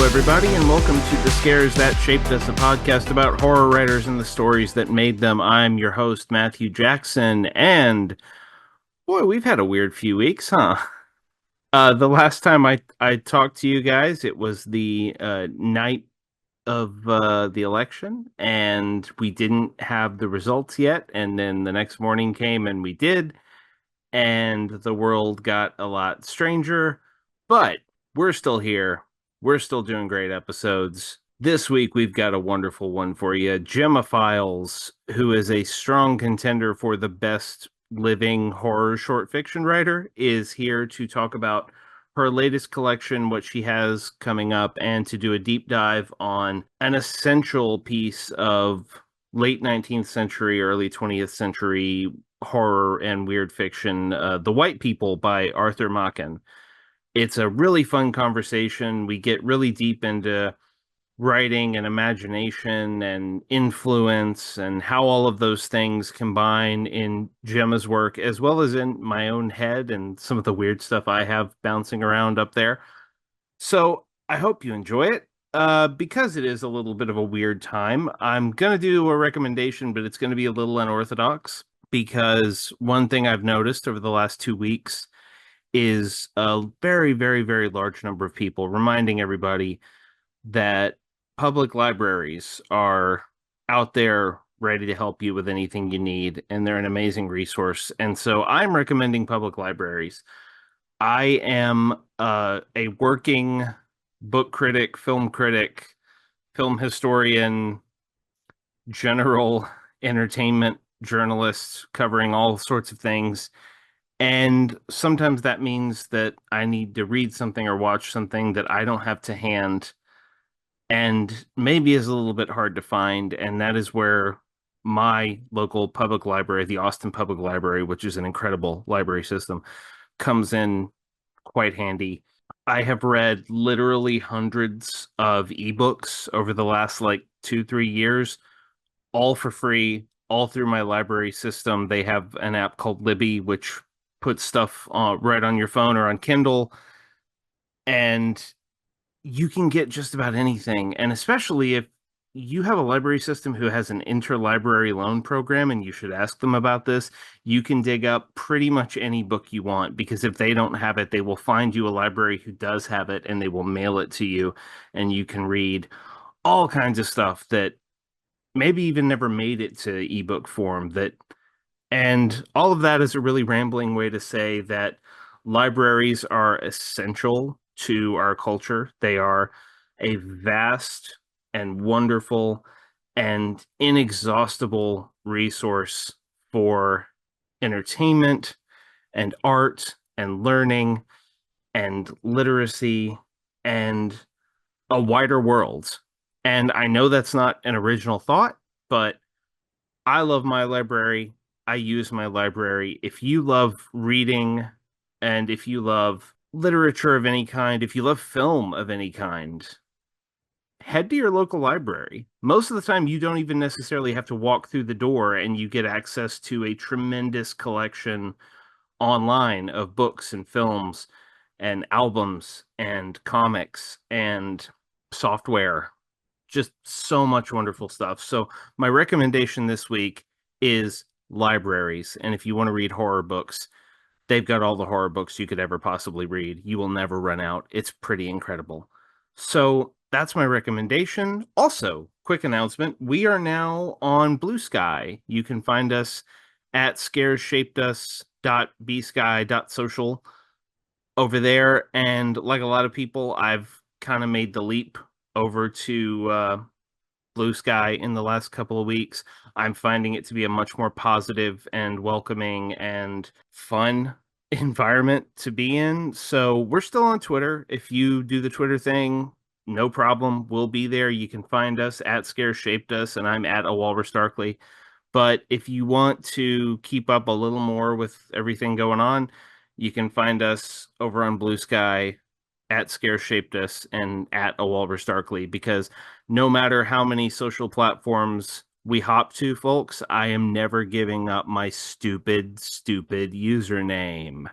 everybody, and welcome to The Scares That Shaped Us, a podcast about horror writers and the stories that made them. I'm your host, Matthew Jackson, and boy, we've had a weird few weeks, huh? The last time I talked to you guys, it was the night of the election, and we didn't have the results yet, and then the next morning came and we did, and the world got a lot stranger, but we're still here. We're still doing great episodes. This week, we've got a wonderful one for you. Gemma Files, who is a strong contender for the best living horror short fiction writer, is here to talk about her latest collection, what she has coming up, and to do a deep dive on an essential piece of late 19th century, early 20th century horror and weird fiction, The White People by Arthur Machen. It's a really fun conversation. We get really deep into writing and imagination and influence and how all of those things combine in Gemma's work, as well as in my own head and some of the weird stuff I have bouncing around up there. So I hope you enjoy it. Because it is a little bit of a weird time, I'm going to do a recommendation, but it's going to be a little unorthodox because one thing I've noticed over the last 2 weeks is a very, very, very large number of people reminding everybody that public libraries are out there ready to help you with anything you need, and they're an amazing resource. And so I'm recommending public libraries. I am a working book critic, film historian, general entertainment journalist covering all sorts of things. And sometimes that means that I need to read something or watch something that I don't have to hand and maybe is a little bit hard to find. And that is where my local public library, the Austin Public Library, which is an incredible library system, comes in quite handy. I have read literally hundreds of ebooks over the last like 2, 3 years, all for free, all through my library system. They have an app called Libby, which puts stuff right on your phone or on Kindle, and you can get just about anything. And especially if you have a library system who has an interlibrary loan program, and you should ask them about this, you can dig up pretty much any book you want, because if they don't have it, they will find you a library who does have it and they will mail it to you, and you can read all kinds of stuff that maybe even never made it to ebook form. That And all of that is a really rambling way to say that libraries are essential to our culture. They are a vast and wonderful and inexhaustible resource for entertainment and art and learning and literacy and a wider world. And I know that's not an original thought, but I love my library. I use my library. If you love reading and if you love literature of any kind, if you love film of any kind, head to your local library. Most of the time, you don't even necessarily have to walk through the door, and you get access to a tremendous collection online of books and films and albums and comics and software. Just so much wonderful stuff. So my recommendation this week is libraries. And if you want to read horror books, they've got all the horror books you could ever possibly read. You will never run out. It's pretty incredible. So that's my recommendation. Also, quick announcement, we are now on Blue Sky. You can find us at scareshapedus.bsky.social over there. And like a lot of people, I've kind of made the leap over to Blue Sky in the last couple of weeks. I'm finding it to be a much more positive and welcoming and fun environment to be in. So we're still on Twitter. If you do the Twitter thing, no problem. We'll be there. You can find us at Scare Shaped Us, and I'm at A Walrus Darkly. But if you want to keep up a little more with everything going on, you can find us over on Blue Sky at Scare Shaped Us and at A Walrus Darkly, because no matter how many social platforms we hop to, folks, I am never giving up my stupid, stupid username.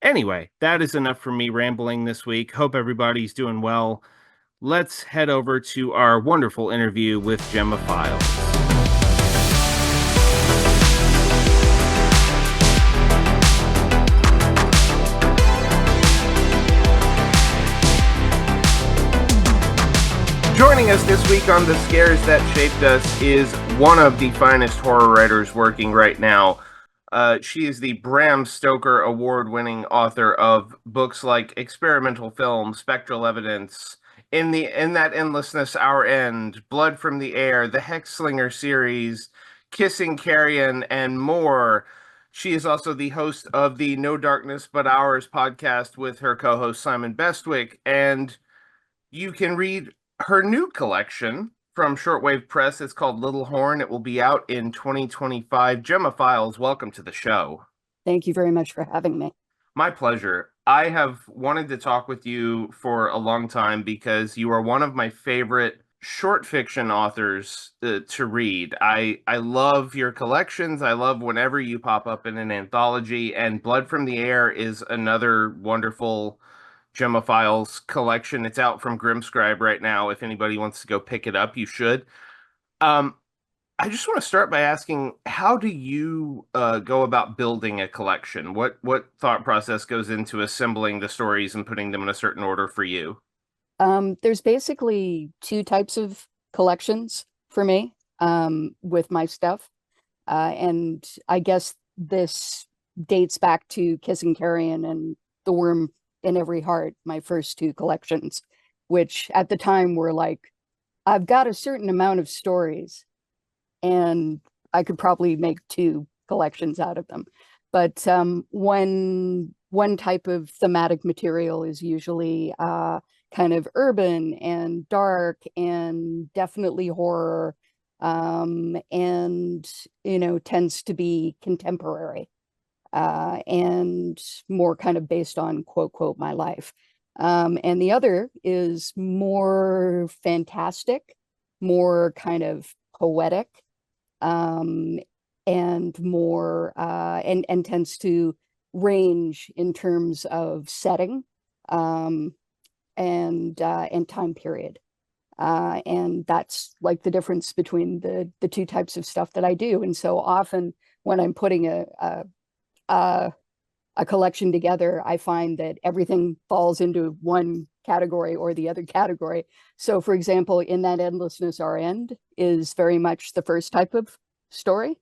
Anyway, that is enough for me rambling this week. Hope everybody's doing well. let's head over to our wonderful interview with Gemma Files. Joining us this week on The Scares That Shaped Us is one of the finest horror writers working right now. She is the Bram Stoker award-winning author of books like Experimental Film, Spectral Evidence, In That Endlessness, Our End, Blood from the Air, the Hexslinger series, Kissing Carrion, and more. She is also the host of the No Darkness But Ours podcast with her co-host Simon Bestwick, and you can read her new collection from Shortwave Press. It's called Little Horn. It will be out in 2025. Gemma Files, welcome to the show. Thank you very much for having me. My pleasure. I have wanted to talk with you for a long time because you are one of my favorite short fiction authors to read. I love your collections. I love whenever you pop up in an anthology, and Blood from the Air is another wonderful Gemma Files collection. It's out from Grimscribe right now. If anybody wants to go pick it up, you should. I just want to start by asking, how do you go about building a collection? What thought process goes into assembling the stories and putting them in a certain order for you? There's basically two types of collections for me with my stuff. And I guess this dates back to Kissing Carrion and The Worm in Every Heart, my first two collections, which at the time were like, I've got a certain amount of stories and I could probably make two collections out of them. But one type of thematic material is usually kind of urban and dark and definitely horror, and tends to be contemporary and more kind of based on quote my life. And the other is more fantastic, more kind of poetic, and more and tends to range in terms of setting, and time period. And that's like the difference between the two types of stuff that I do. And so often when I'm putting a collection together, I find that everything falls into one category or the other category. So for example, In That Endlessness, Our End is very much the first type of story.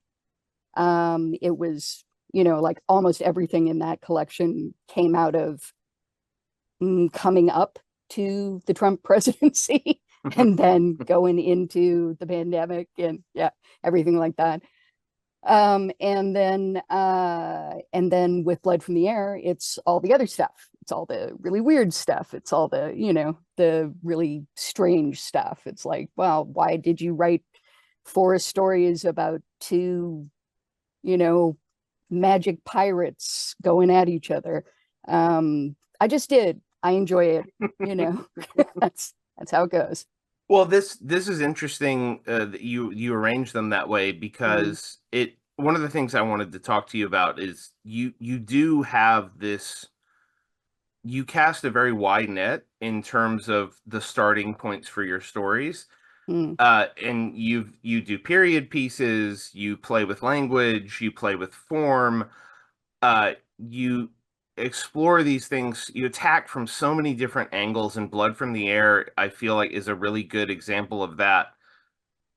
It was, like almost everything in that collection came out of coming up to the Trump presidency and then going into the pandemic and everything like that. And then with Blood from the Air, it's all the other stuff. It's all the really weird stuff. It's all the, the really strange stuff. It's like, well, why did you write 4 stories about 2, magic pirates going at each other? I just did. I enjoy it. That's how it goes. Well, this is interesting that you arrange them that way, because one of the things I wanted to talk to you about is you do have this, you cast a very wide net in terms of the starting points for your stories. And you do period pieces, you play with language, you play with form, you explore these things, you attack from so many different angles, and Blood from the Air, I feel like, is a really good example of that.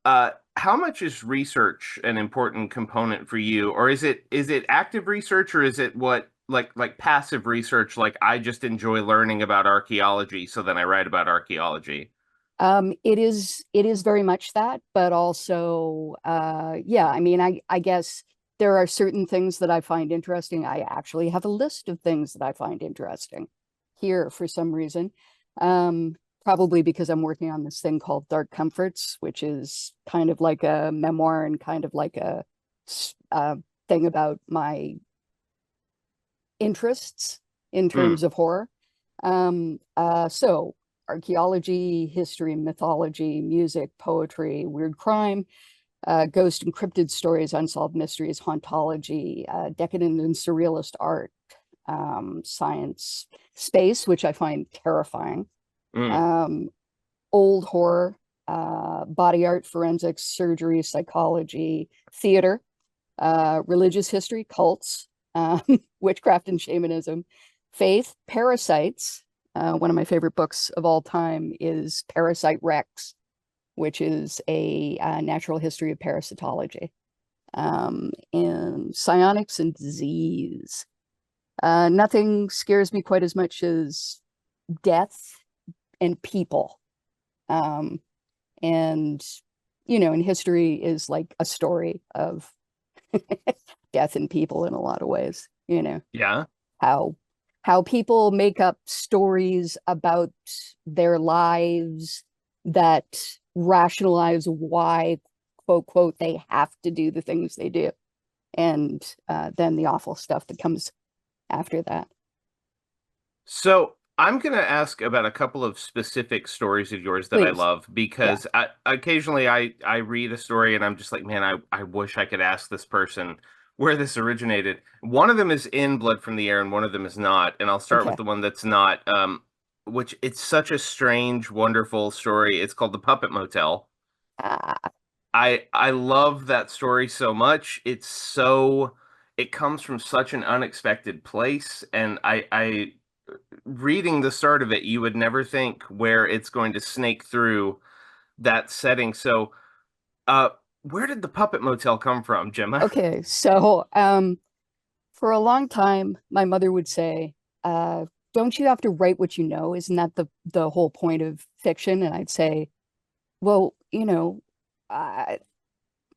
How much is research an important component for you, or is it active research, or is it what like passive research, like I just enjoy learning about archaeology, so then I write about archaeology? It is very much that, but also, I mean, I guess there are certain things that I find interesting. I actually have a list of things that I find interesting here for some reason. Probably because I'm working on this thing called Dark Comforts, which is kind of like a memoir and kind of like a thing about my interests in terms of horror. So archaeology, history, mythology, music, poetry, weird crime, ghost and cryptid stories, unsolved mysteries, hauntology, decadent and surrealist art, science, space, which I find terrifying, old horror, body art, forensics, surgery, psychology, theater, religious history, cults, uh, witchcraft and shamanism, faith, parasites. One of my favorite books of all time is Parasite Rex, which is a natural history of parasitology, and psionics and disease. Nothing scares me quite as much as death and people. Um, and, and history is like a story of death and people in a lot of ways, Yeah. how how people make up stories about their lives that rationalize why, quote quote, they have to do the things they do, and then the awful stuff that comes after that. So I'm going to ask about a couple of specific stories of yours that I Please. love Yeah. because occasionally I read a story and I'm just like, man, I wish I could ask this person where this originated. One of them is in Blood from the Air and one of them is not. And I'll start with Okay. the one that's not, which it's such a strange, wonderful story. It's called The Puppet Motel. Ah, I love that story so much. It comes from such an unexpected place, and I reading the start of it, you would never think where it's going to snake through that setting. So, uh, where did the Puppet Motel come from, Gemma? okay. So, for a long time, my mother would say, "Don't you have to write what you know? Isn't that the whole point of fiction?" And I'd say, "Well, uh,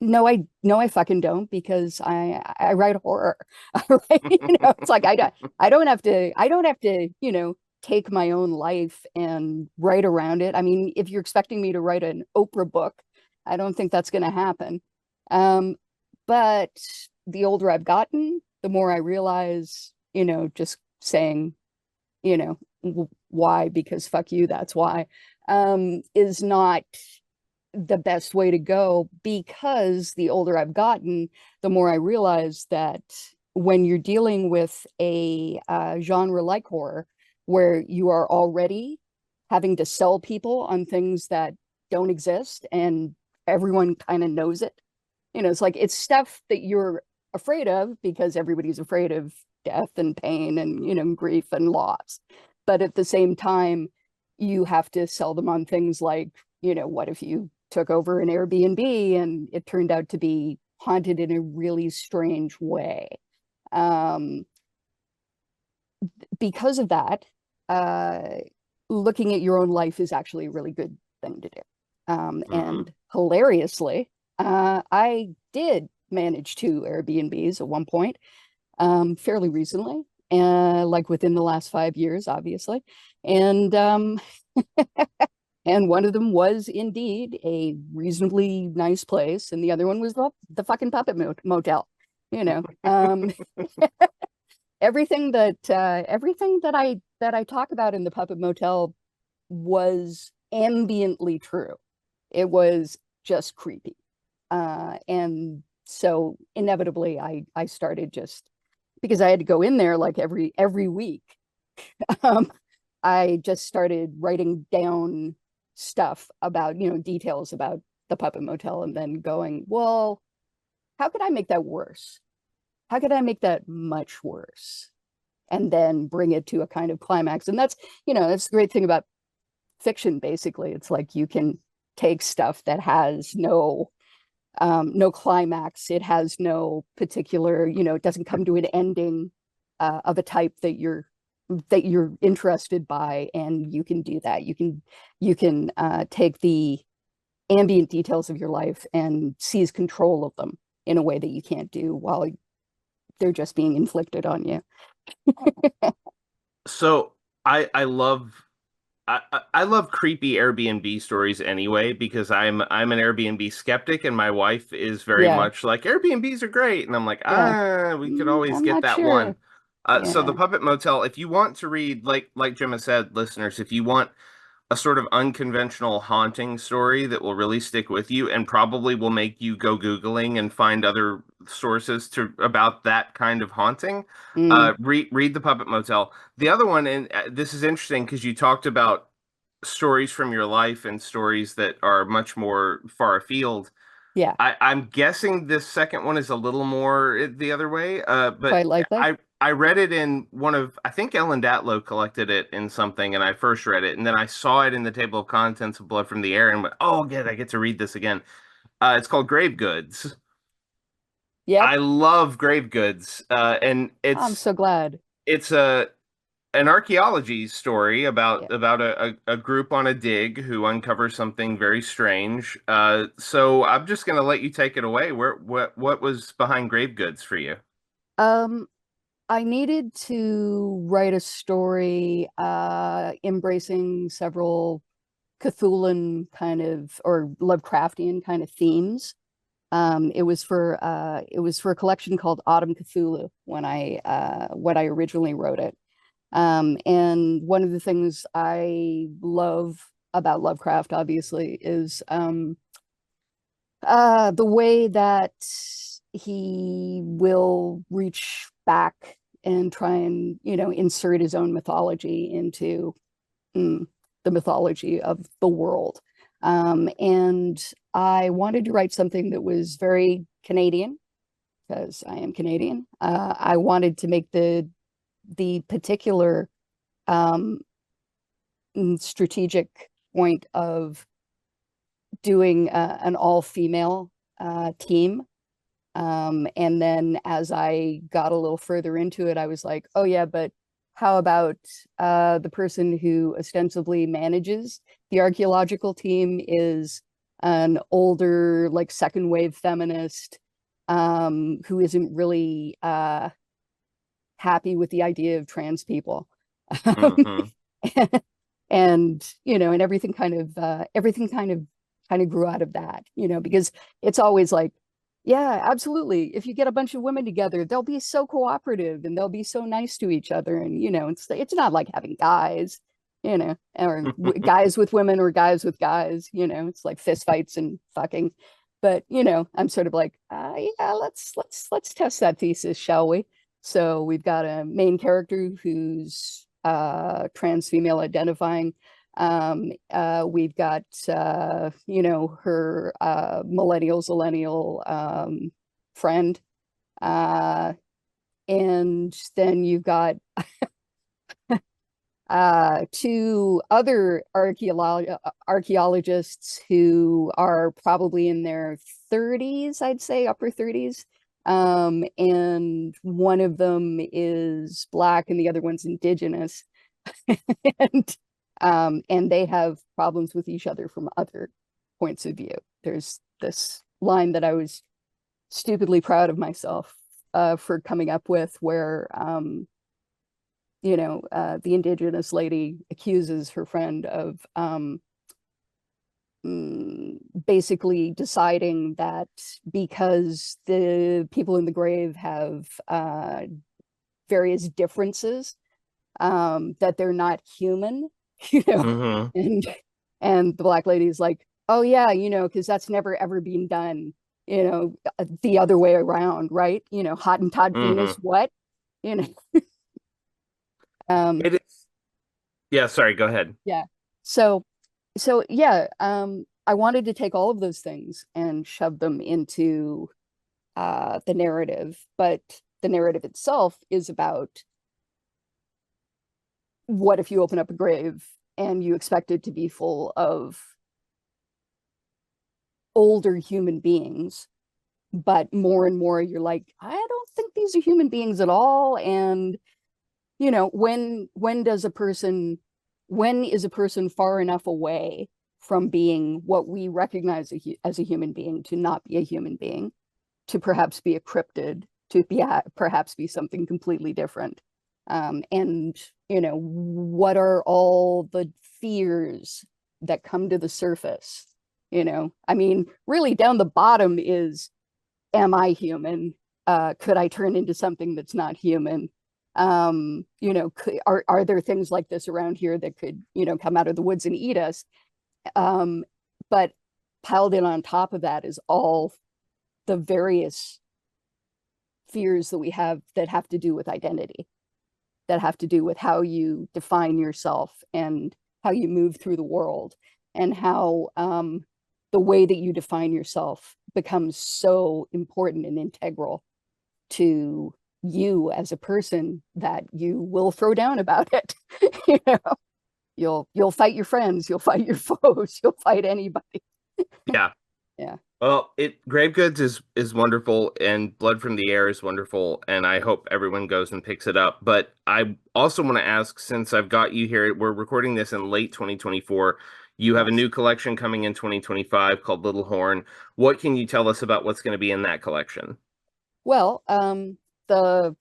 no, I fucking don't because I write horror." Right? It's like I don't have to, take my own life and write around it. I mean, if you're expecting me to write an Oprah book, I don't think that's going to happen. Um, but the older I've gotten, the more I realize, just saying, why, because fuck you, that's why, is not the best way to go, because the older I've gotten, the more I realize that when you're dealing with a genre like horror, where you are already having to sell people on things that don't exist and everyone kind of knows it, it's like it's stuff that you're afraid of because everybody's afraid of death and pain and, grief and loss. But at the same time, you have to sell them on things like, what if you took over an Airbnb and it turned out to be haunted in a really strange way? Um, because of that, uh, looking at your own life is actually a really good thing to do. Hmm. And hilariously, I did manage two Airbnbs at one point, fairly recently, like within the last 5 years, obviously. And and one of them was indeed a reasonably nice place, and the other one was the fucking puppet motel. You know, everything that I talk about in the puppet motel was ambiently true. It was just creepy, and so inevitably, I started, just because I had to go in there like every week. Um, I just started writing down stuff about, details about the puppet motel, and then going, well, how could I make that worse? How could I make that much worse? And then bring it to a kind of climax. And that's the great thing about fiction, basically. It's like you can take stuff that has no climax. It has no particular, it doesn't come to an ending of a type that you're interested by, and you can do that. You can take the ambient details of your life and seize control of them in a way that you can't do while they're just being inflicted on you. So I love I love creepy Airbnb stories anyway because I'm an Airbnb skeptic and my wife is very Yeah, much like Airbnbs are great and I'm like yeah. we could always I'm get not that one. sure. So the Yeah. Puppet Motel, if you want to read like Gemma said, listeners, if you want a sort of unconventional haunting story that will really stick with you and probably will make you go Googling and find other sources to about that kind of haunting. Mm, Read The Puppet Motel. The other one, and this is interesting because you talked about stories from your life and stories that are much more far afield. Yeah, I'm guessing this second one is a little more the other way. But quite likely. I read it in one of, I think Ellen Datlow collected it in something, and I first read it, and then I saw it in the table of contents of Blood from the Air, and went, oh, good, I get to read this again. It's called Grave Goods. Yep. I love Grave Goods, and I'm so glad. it's a an archaeology story Yeah. about a group on a dig who uncovers something very strange. So I'm just gonna let you take it away. What was behind Grave Goods for you? Um, I needed to write a story embracing several Cthulhu kind of or Lovecraftian kind of themes. It was for a collection called Autumn Cthulhu when I originally wrote it. And one of the things I love about Lovecraft, obviously, is the way that he will reach back and try and, insert his own mythology into mm, the mythology of the world. And I wanted to write something that was very Canadian because I am Canadian. I wanted to make the particular um, strategic point of doing an all-female team. And then as I got a little further into it, I was like, oh yeah, but how about the person who ostensibly manages the archaeological team is an older, like second wave feminist who isn't really happy with the idea of trans people. Hmm. And and everything kind of grew out of that, because it's always like, yeah, absolutely, if you get a bunch of women together, they'll be so cooperative and they'll be so nice to each other, and it's not like having guys, or guys with women or guys with guys, it's like fist fights and fucking. But I'm sort of like, yeah, let's test that thesis, shall we? So we've got a main character who's trans female identifying. We've got her zillennial friend. And then you've got two other archaeologists who are probably in their 30s, I'd say upper 30s. And one of them is Black and the other one's Indigenous. and and they have problems with each other from other points of view. There's this line that I was stupidly proud of myself for coming up with, where the Indigenous lady accuses her friend of basically deciding that because the people in the grave have various differences, that they're not human, you know, Hmm. and the Black lady is like, oh yeah, because that's never ever been done, the other way around, right? Hottentot Venus, Hmm. what, you know, um, It is. Yeah, sorry, go ahead. yeah. So yeah, I wanted to take all of those things and shove them into the narrative, but the narrative itself is about what if you open up a grave and you expect it to be full of older human beings, but more and more you're like, I don't think these are human beings at all. And when is a person far enough away from being what we recognize as a human being to not be a human being, to perhaps be a cryptid, to be perhaps be something completely different? And what are all the fears that come to the surface? I mean, really down the bottom is, am I human? Could I turn into something that's not human? Are there things like this around here that could, come out of the woods and eat us? But piled in on top of that is all the various fears that we have that have to do with identity, that have to do with how you define yourself, and, what are all the things that come to the surface? And really down the bottom is, am I human? Could I turn into something that's not human? Are there things like this around here that could, come out of the woods and eat us? But piled in on top of that is all the various fears that we have that have to do with identity, that have to do with how you define yourself, and you move through the world, and how the way that you define yourself becomes so important and integral to you as a person that you will throw down about it. You know, you'll fight your friends, you'll fight your foes, you'll fight anybody. Yeah. Yeah. Well, Grave Goods is wonderful, and Blood from the Air is wonderful, and I hope everyone goes and picks it up. But I also want to ask, since I've got you here, we're recording this in late 2024. You have a Yes. new collection coming in 2025 called Little Horn. What can you tell us about what's going to be in that collection? Well, the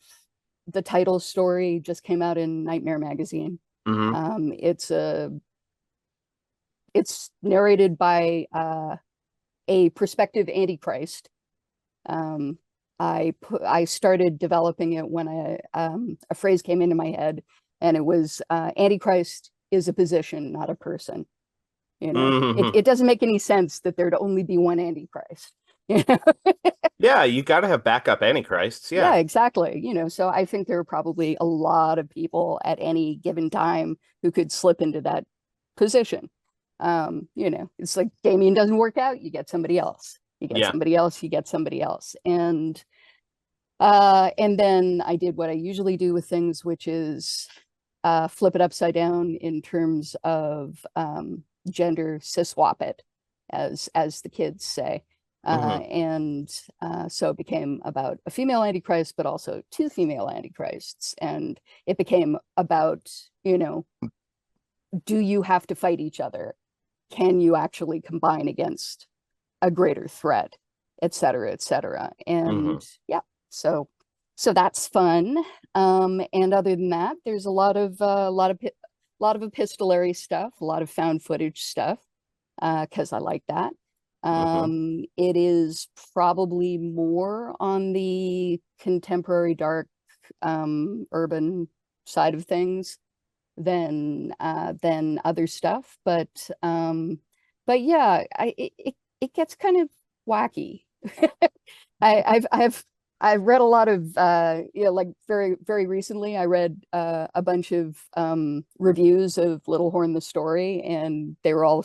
the title story just came out in Nightmare magazine. Hmm. It's narrated by a prospective antichrist. Um, I started developing it when a phrase came into my head, and it was antichrist is a position, not a person. You know, Hmm. it doesn't make any sense that there'd only be one antichrist. You know? Yeah, you got to have backup Antichrists. Yeah, Yeah. exactly. You know, so I think there are probably a lot of people at any given time who could slip into that position. You know, it's like Damien doesn't work out, you get somebody else. You get Yeah. somebody else, you get somebody else. And then I did what I usually do with things, which is flip it upside down in terms of gender cis swap it, as the kids say. Hmm. So it became about a female antichrist, but also two female antichrists. And it became about, you know, do you have to fight each other? Can you actually combine against a greater threat, et cetera, et cetera? Hmm. And yeah, so that's fun. And other than that, there's a lot of epistolary stuff, a lot of found footage stuff, because I like that. Hmm. It is probably more on the contemporary dark urban side of things than other stuff, but yeah, it gets kind of wacky. I've read a lot of you know, like very recently I read a bunch of reviews of Little Horn the story, and they were all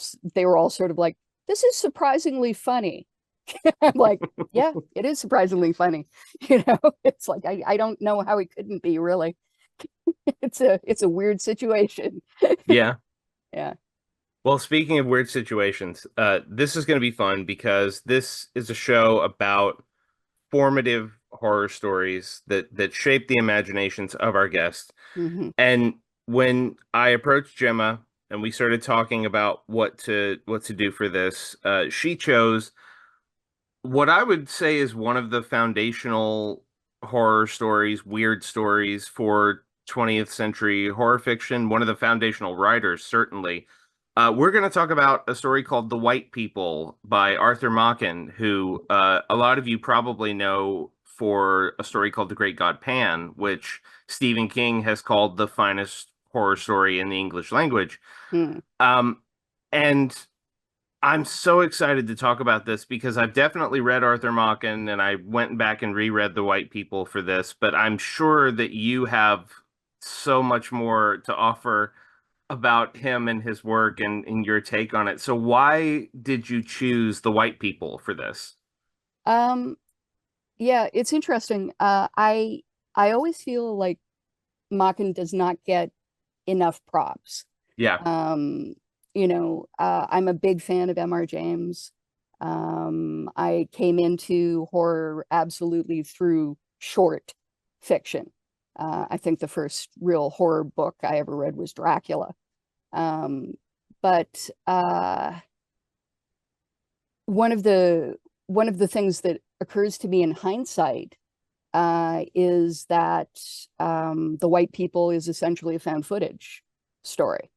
sort of like, this is surprisingly funny. I'm like, yeah, it is surprisingly funny. You know, it's like I don't know how it couldn't be, really. It's a weird situation. Yeah. Yeah. Well, speaking of weird situations, this is going to be fun because this is a show about formative horror stories that shape the imaginations of our guests. Hmm. And when I approached Gemma and we started talking about what to do for this, she chose what I would say is one of the foundational horror stories, weird stories for 20th century horror fiction, one of the foundational writers, certainly. We're going to talk about a story called The White People by Arthur Machen, who a lot of you probably know for a story called The Great God Pan, which Stephen King has called the finest horror story in the English language. Hmm. Um, and I'm so excited to talk about this because I've definitely read Arthur Machen and I went back and reread The White People for this, but I'm sure that you have so much more to offer about him and his work and your take on it. So why did you choose The White People for this? Um, yeah, it's interesting. I always feel like Machen does not get enough props. Yeah. Um, you know, I'm a big fan of M.R. James. I came into horror absolutely through short fiction. I think the first real horror book I ever read was Dracula. Um, but one of the one of the things that occurs to me in hindsight is that The White People is essentially a found footage story.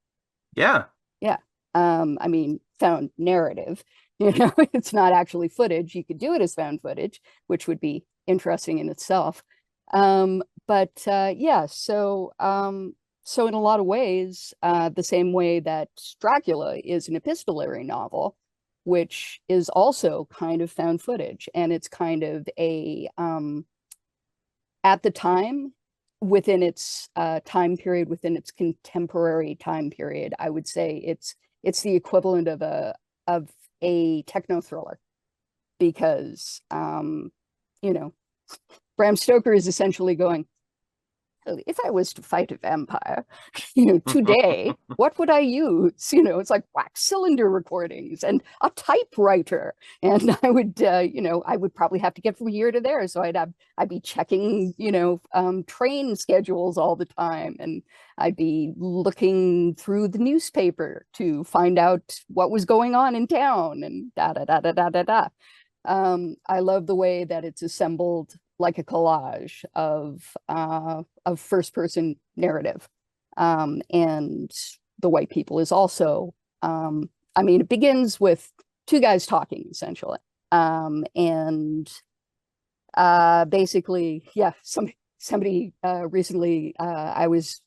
Yeah. Yeah. I mean, found narrative. You know, it's not actually footage. You could do it as found footage, which would be interesting in itself. But yeah, so in a lot of ways, the same way that Dracula is an epistolary novel, which is also kind of found footage, and it's kind of a at the time within its time period, within its contemporary time period, I would say it's the equivalent of a techno thriller, because you know, Bram Stoker is essentially going, if I was to fight a vampire, today, what would I use? It's like wax cylinder recordings and a typewriter. And I would, I would probably have to get from here to there. So I'd be checking, train schedules all the time. And I'd be looking through the newspaper to find out what was going on in town and da da da da da da da. I love the way that it's assembled like a collage of first person narrative. And the white people is also, it begins with two guys talking essentially. And basically, yeah, somebody recently, I was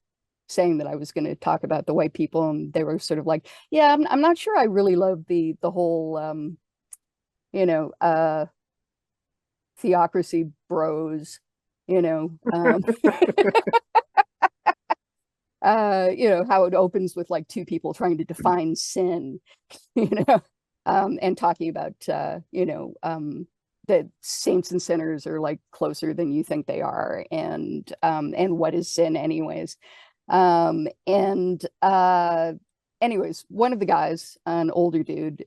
saying that I was going to talk about the white people, and they were sort of like, yeah, I'm not sure I really love the whole, theocracy bros, how it opens with like two people trying to define sin, and talking about, that saints and sinners are like closer than you think they are, and what is sin anyways. And anyways, one of the guys, an older dude,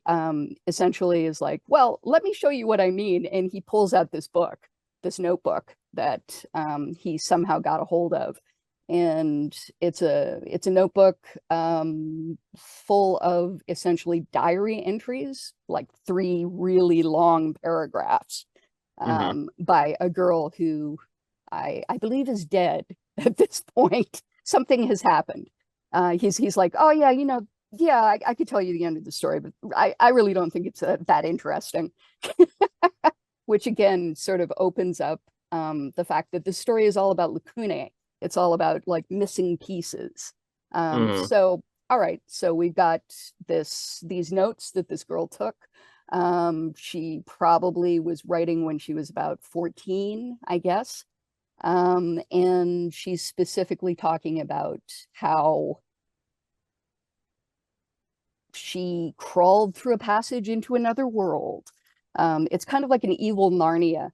essentially is like, well, let me show you what I mean. And he pulls out this book, this notebook that he somehow got a hold of. And it's a notebook full of essentially diary entries, like 3 really long paragraphs, by a girl who I believe is dead at this point. Something has happened. He's like, oh yeah, yeah, I could tell you the end of the story, but I really don't think it's that interesting. Which again sort of opens up the fact that the story is all about lacunae. It's all about like missing pieces. So all right, so we've got these notes that this girl took. She probably was writing when she was about 14, I guess. And she's specifically talking about how she crawled through a passage into another world. It's kind of like an evil Narnia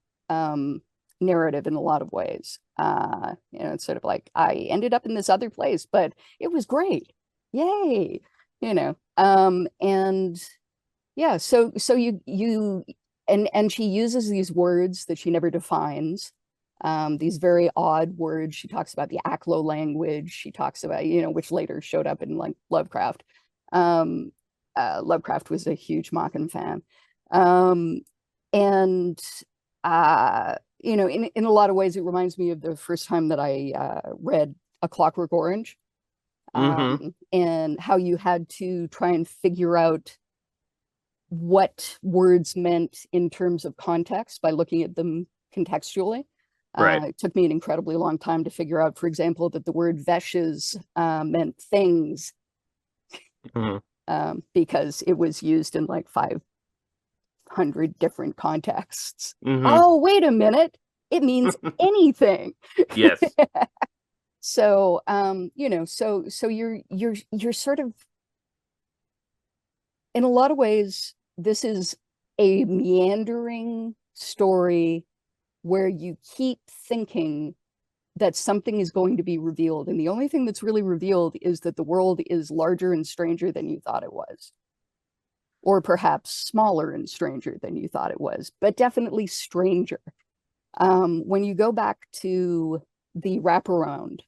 narrative in a lot of ways. It's sort of like, I ended up in this other place, but it was great. Yay. And yeah, so you and she uses these words that she never defines. These very odd words. She talks about the Aklo language. She talks about, which later showed up in like Lovecraft. Lovecraft was a huge Machen fan. And in a lot of ways, it reminds me of the first time that I read A Clockwork Orange, and how you had to try and figure out what words meant in terms of context by looking at them contextually. Right. It took me an incredibly long time to figure out, for example, that the word veshes meant things, because it was used in like 500 different contexts. Oh, wait a minute. It means anything. Yes. So, so you're sort of, in a lot of ways, this is a meandering story where you keep thinking that something is going to be revealed. And the only thing that's really revealed is that the world is larger and stranger than you thought it was. Or perhaps smaller and stranger than you thought it was, but definitely stranger. When you go back to the wraparound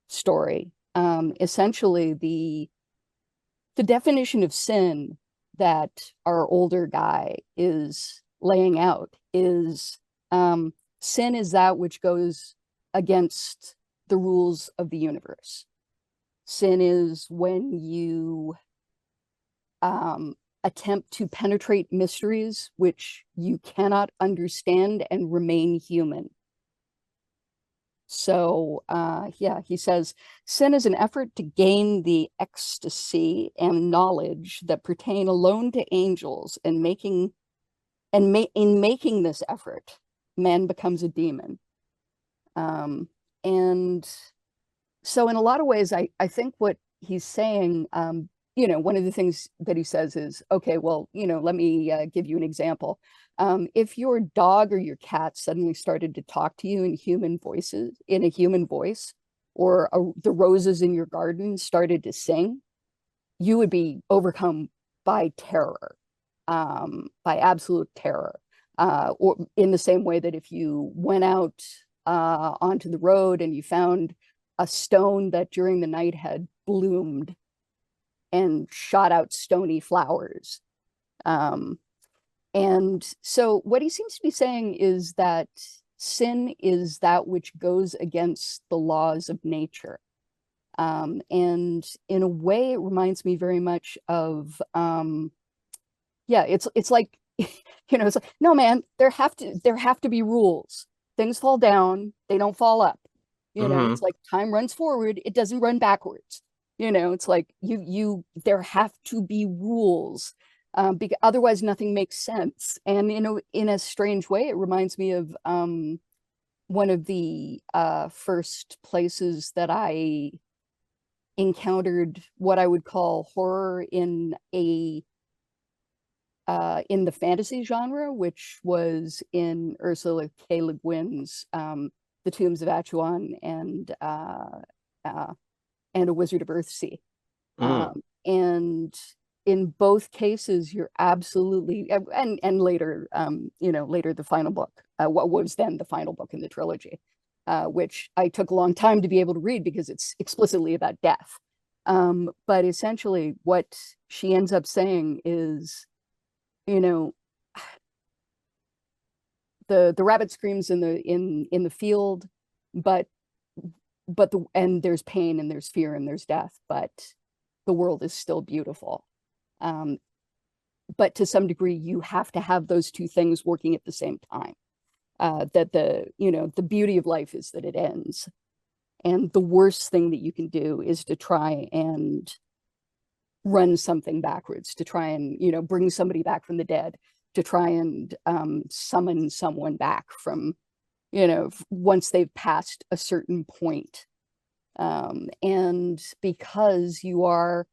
story, essentially the definition of sin that our older guy is laying out is, sin is that which goes against the rules of the universe. Sin is when you attempt to penetrate mysteries which you cannot understand and remain human. So, yeah, he says, sin is an effort to gain the ecstasy and knowledge that pertain alone to angels, and in making this effort, man becomes a demon. And so in a lot of ways, I think what he's saying, one of the things that he says is, okay, well, let me give you an example. If your dog or your cat suddenly started to talk to you in a human voice, or the roses in your garden started to sing, you would be overcome by terror, by absolute terror. Or in the same way that if you went out onto the road and you found a stone that during the night had bloomed and shot out stony flowers. And so what he seems to be saying is that sin is that which goes against the laws of nature. And in a way, it reminds me very much of, it's like, it's like, no, man, there have to be rules. Things fall down, they don't fall up. It's like time runs forward, it doesn't run backwards. It's like there have to be rules, because otherwise nothing makes sense. And in a strange way, it reminds me of one of the first places that I encountered what I would call horror in the fantasy genre, which was in Ursula K. Le Guin's The Tombs of Atuan and A Wizard of Earthsea. And in both cases, you're absolutely, and later, later the final book, what was then the final book in the trilogy, which I took a long time to be able to read because it's explicitly about death. But essentially what she ends up saying is, the rabbit screams in the field, but and there's pain and there's fear and there's death, but the world is still beautiful. But to some degree, you have to have those two things working at the same time. That the beauty of life is that it ends. And the worst thing that you can do is to try and run something backwards, to try and, bring somebody back from the dead, to try and summon someone back from, once they've passed a certain point. And because you are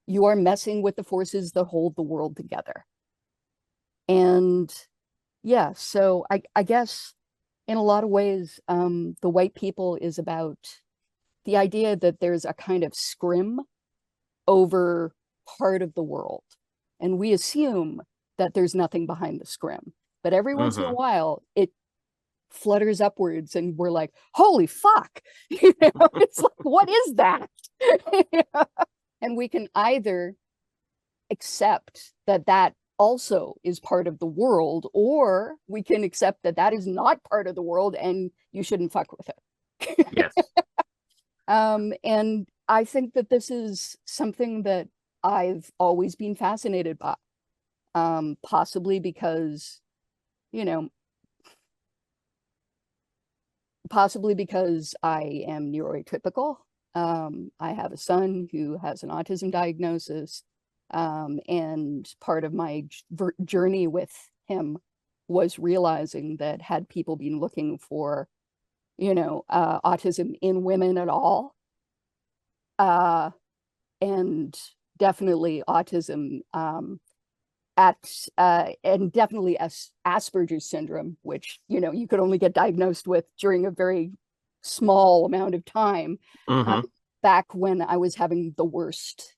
messing with the forces that hold the world together. And yeah, so I guess in a lot of ways, the white people is about the idea that there's a kind of scrim over part of the world. And we assume that there's nothing behind the scrim. But every once in a while, it flutters upwards and we're like, holy fuck. It's like, what is that? And we can either accept that also is part of the world, or we can accept that is not part of the world and you shouldn't fuck with it. Yes. And I think that this is something that I've always been fascinated by, possibly because, I am neurotypical. I have a son who has an autism diagnosis, and part of my journey with him was realizing that had people been looking for, autism in women at all, and definitely autism and definitely Asperger's syndrome, which you could only get diagnosed with during a very small amount of time, back when I was having the worst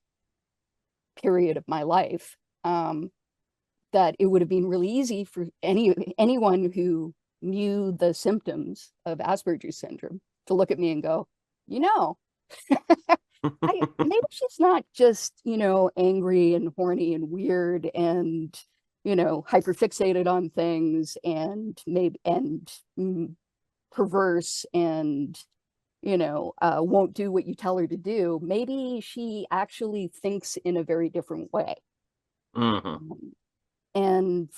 period of my life, that it would have been really easy for anyone who knew the symptoms of Asperger's syndrome to look at me and go, maybe she's not just, angry and horny and weird and, hyperfixated on things and perverse and, won't do what you tell her to do. Maybe she actually thinks in a very different way. And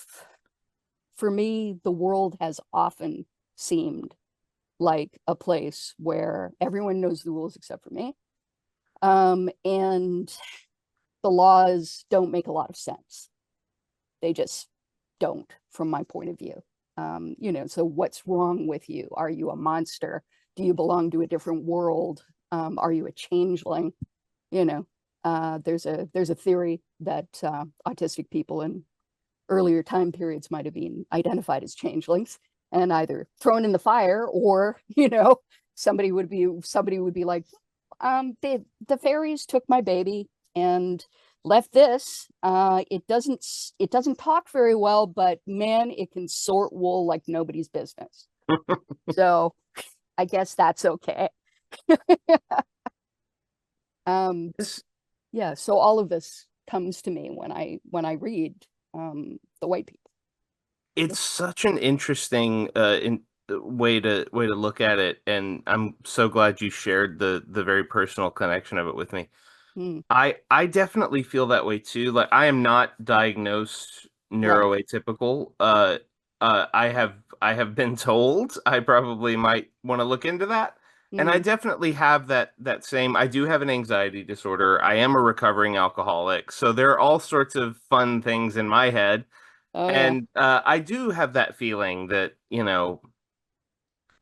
for me, the world has often seemed like a place where everyone knows the rules except for me. And the laws don't make a lot of sense. They just don't, from my point of view. So what's wrong with you? Are you a monster? do you belong to a different world? Are you a changeling? You know, there's a theory that autistic people in earlier time periods might have been identified as changelings and either thrown in the fire, or somebody would be like, the fairies took my baby and left this. It doesn't talk very well, but man, it can sort wool like nobody's business. So I guess that's okay. um This yeah, so all of this comes to me when I read the white people. it's such an interesting way to look at it, and I'm so glad you shared the very personal connection of it with me. Mm, I definitely feel that way too. Like I am not diagnosed right. neuroatypical. I have been told I probably might want to look into that. And I Mm. definitely have that same. I do have an anxiety disorder. I am a recovering alcoholic. So there are all sorts of fun things in my head. Oh yeah. And I do have that feeling that,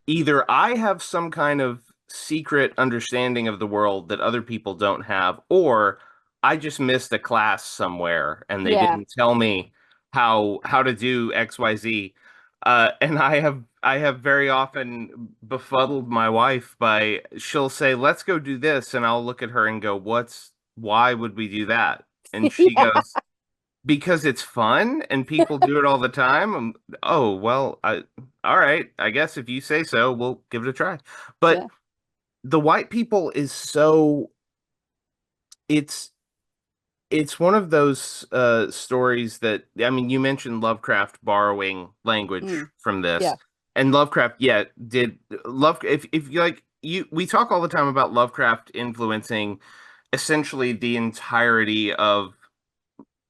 either I have some kind of secret understanding of the world that other people don't have, or I just missed a class somewhere and they Yeah. didn't tell me how to do XYZ. And I have very often befuddled my wife by she'll say, "Let's go do this," and I'll look at her and go, why would we do that?" And she Yeah. goes, because it's fun and people do it all the time. Oh, well, all right. I guess if you say so, we'll give it a try. But Yeah. the white people is so it's it's one of those stories that, I mean, you mentioned Lovecraft borrowing language Mm. from this. Yeah. And Lovecraft, yeah, did love if you like you we talk all the time about Lovecraft influencing essentially the entirety of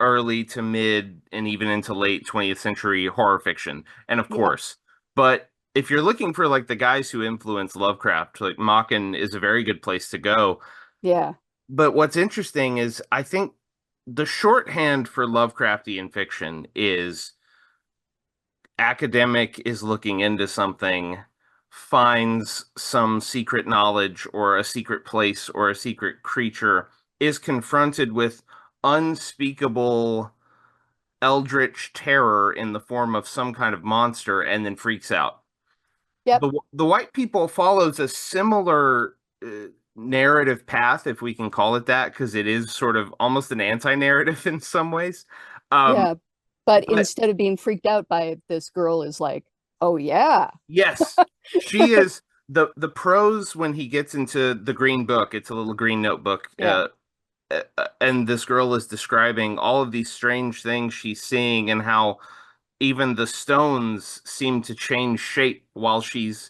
early to mid and even into late 20th century horror fiction. And of Yeah. course, but if you're looking for like the guys who influenced Lovecraft, like Machen is a very good place to go. Yeah. But what's interesting is I think the shorthand for Lovecraftian fiction is academic is looking into something, finds some secret knowledge or a secret place or a secret creature, is confronted with unspeakable eldritch terror in the form of some kind of monster and then freaks out. Yep. The white people follows a similar narrative path, if we can call it that, because it is sort of almost an anti-narrative in some ways. Um, Yeah. But but instead of being freaked out by it, this girl is like, oh yeah. yes, she is the prose when he gets into the green book. It's a little green notebook. Yeah. And this girl is describing all of these strange things she's seeing and how even the stones seem to change shape while she's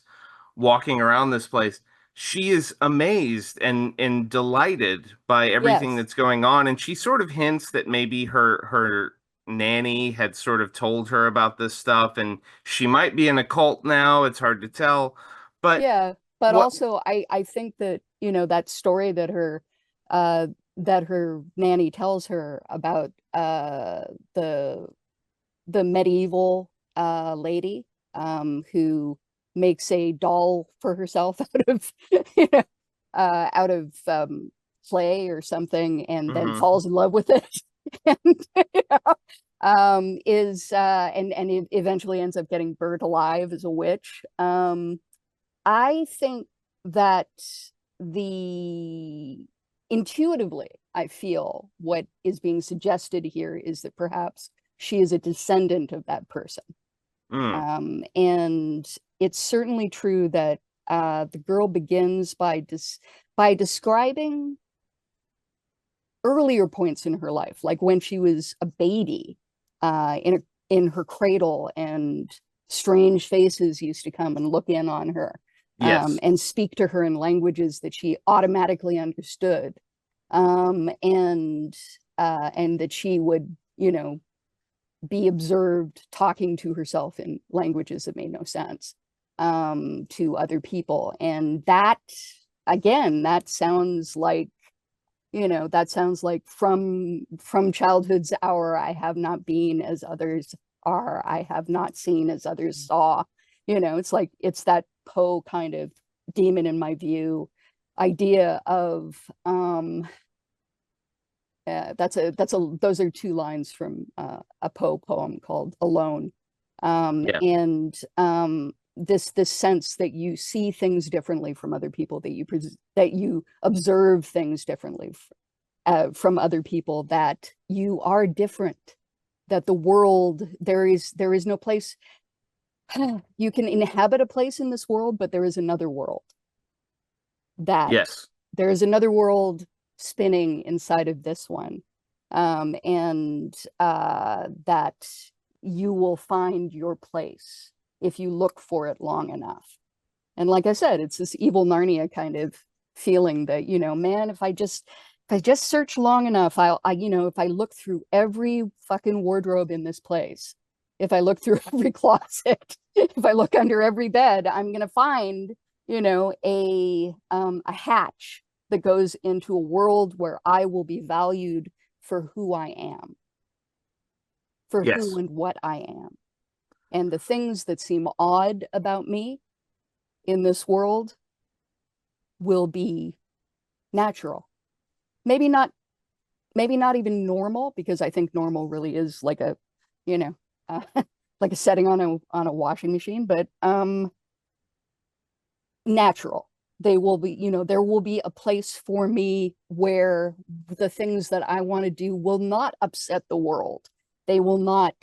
walking around this place. She is amazed and delighted by everything Yes. that's going on, and she sort of hints that maybe her nanny had sort of told her about this stuff, and she might be in a cult now. It's hard to tell, but Yeah. But what? also I think that, that story uh that her nanny tells her about the medieval lady who makes a doll for herself you know, out of clay or something, and then Mhm. falls in love with it, and is and it eventually ends up getting burnt alive as a witch. I think that the intuitively, I feel what is being suggested here is that perhaps she is a descendant of that person. Mm. And it's certainly true that the girl begins by describing earlier points in her life, like when she was a baby, in her cradle, and strange faces used to come and look in on her, Yes. and speak to her in languages that she automatically understood, and that she would, be observed talking to herself in languages that made no sense to other people. And that, again, that sounds like from childhood's hour, I have not been as others are, I have not seen as others saw. It's like it's that Poe kind of demon in my view idea of those are two lines from a Poe poem called Alone. Yeah. And this sense that you see things differently from other people, that you observe things differently from other people, that you are different, that the world, there is no place. You can inhabit a place in this world, but there is another world, that Yes. there is another world spinning inside of this one, and that you will find your place if you look for it long enough. And like I said, it's this evil Narnia kind of feeling that, man, if I just search long enough, if I look through every fucking wardrobe in this place, if I look through every closet, if I look under every bed, I'm gonna find, a hatch that goes into a world where I will be valued for who I am, for who Yes. and what I am. And the things that seem odd about me in this world will be natural. Maybe not even normal, because I think normal really is like a, uh, like a setting on a washing machine, but natural. They will be, there will be a place for me where the things that I want to do will not upset the world. They will not,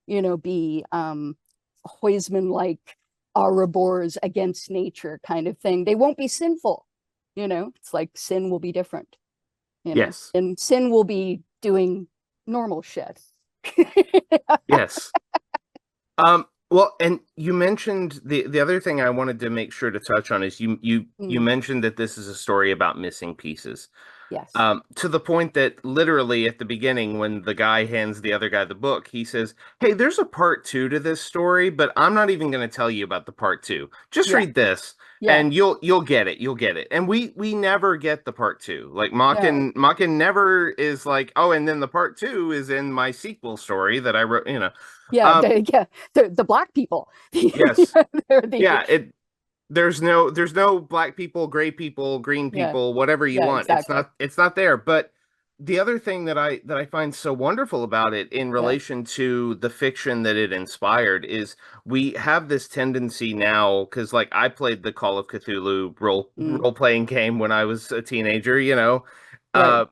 be Huysman like Ouroboros against nature kind of thing. They won't be sinful. It's like sin will be different, Yes. and sin will be doing normal shit. Yes. Well, and you mentioned the other thing I wanted to make sure to touch on is you Mm, mentioned that this is a story about missing pieces. yes. To the point that literally at the beginning, when the guy hands the other guy the book, he says, "Hey, there's a part two to this story, but I'm not even going to tell you about the part two. Just Yeah. read this, Yeah. and you'll get it. You'll get it." And we never get the part two. Like No. Machen never is like, "Oh, and then the part two is in my sequel story that I wrote." Yeah. Um, Yeah. The black people. yes, They're the yeah. There's no black people, gray people, green yeah. people, whatever you Yeah, want. It's exactly. not there. But the other thing that I find so wonderful about it in Yeah. relation to the fiction that it inspired is we have this tendency now, because like I played the Call of Cthulhu Mm, role playing game when I was a teenager. right. Uh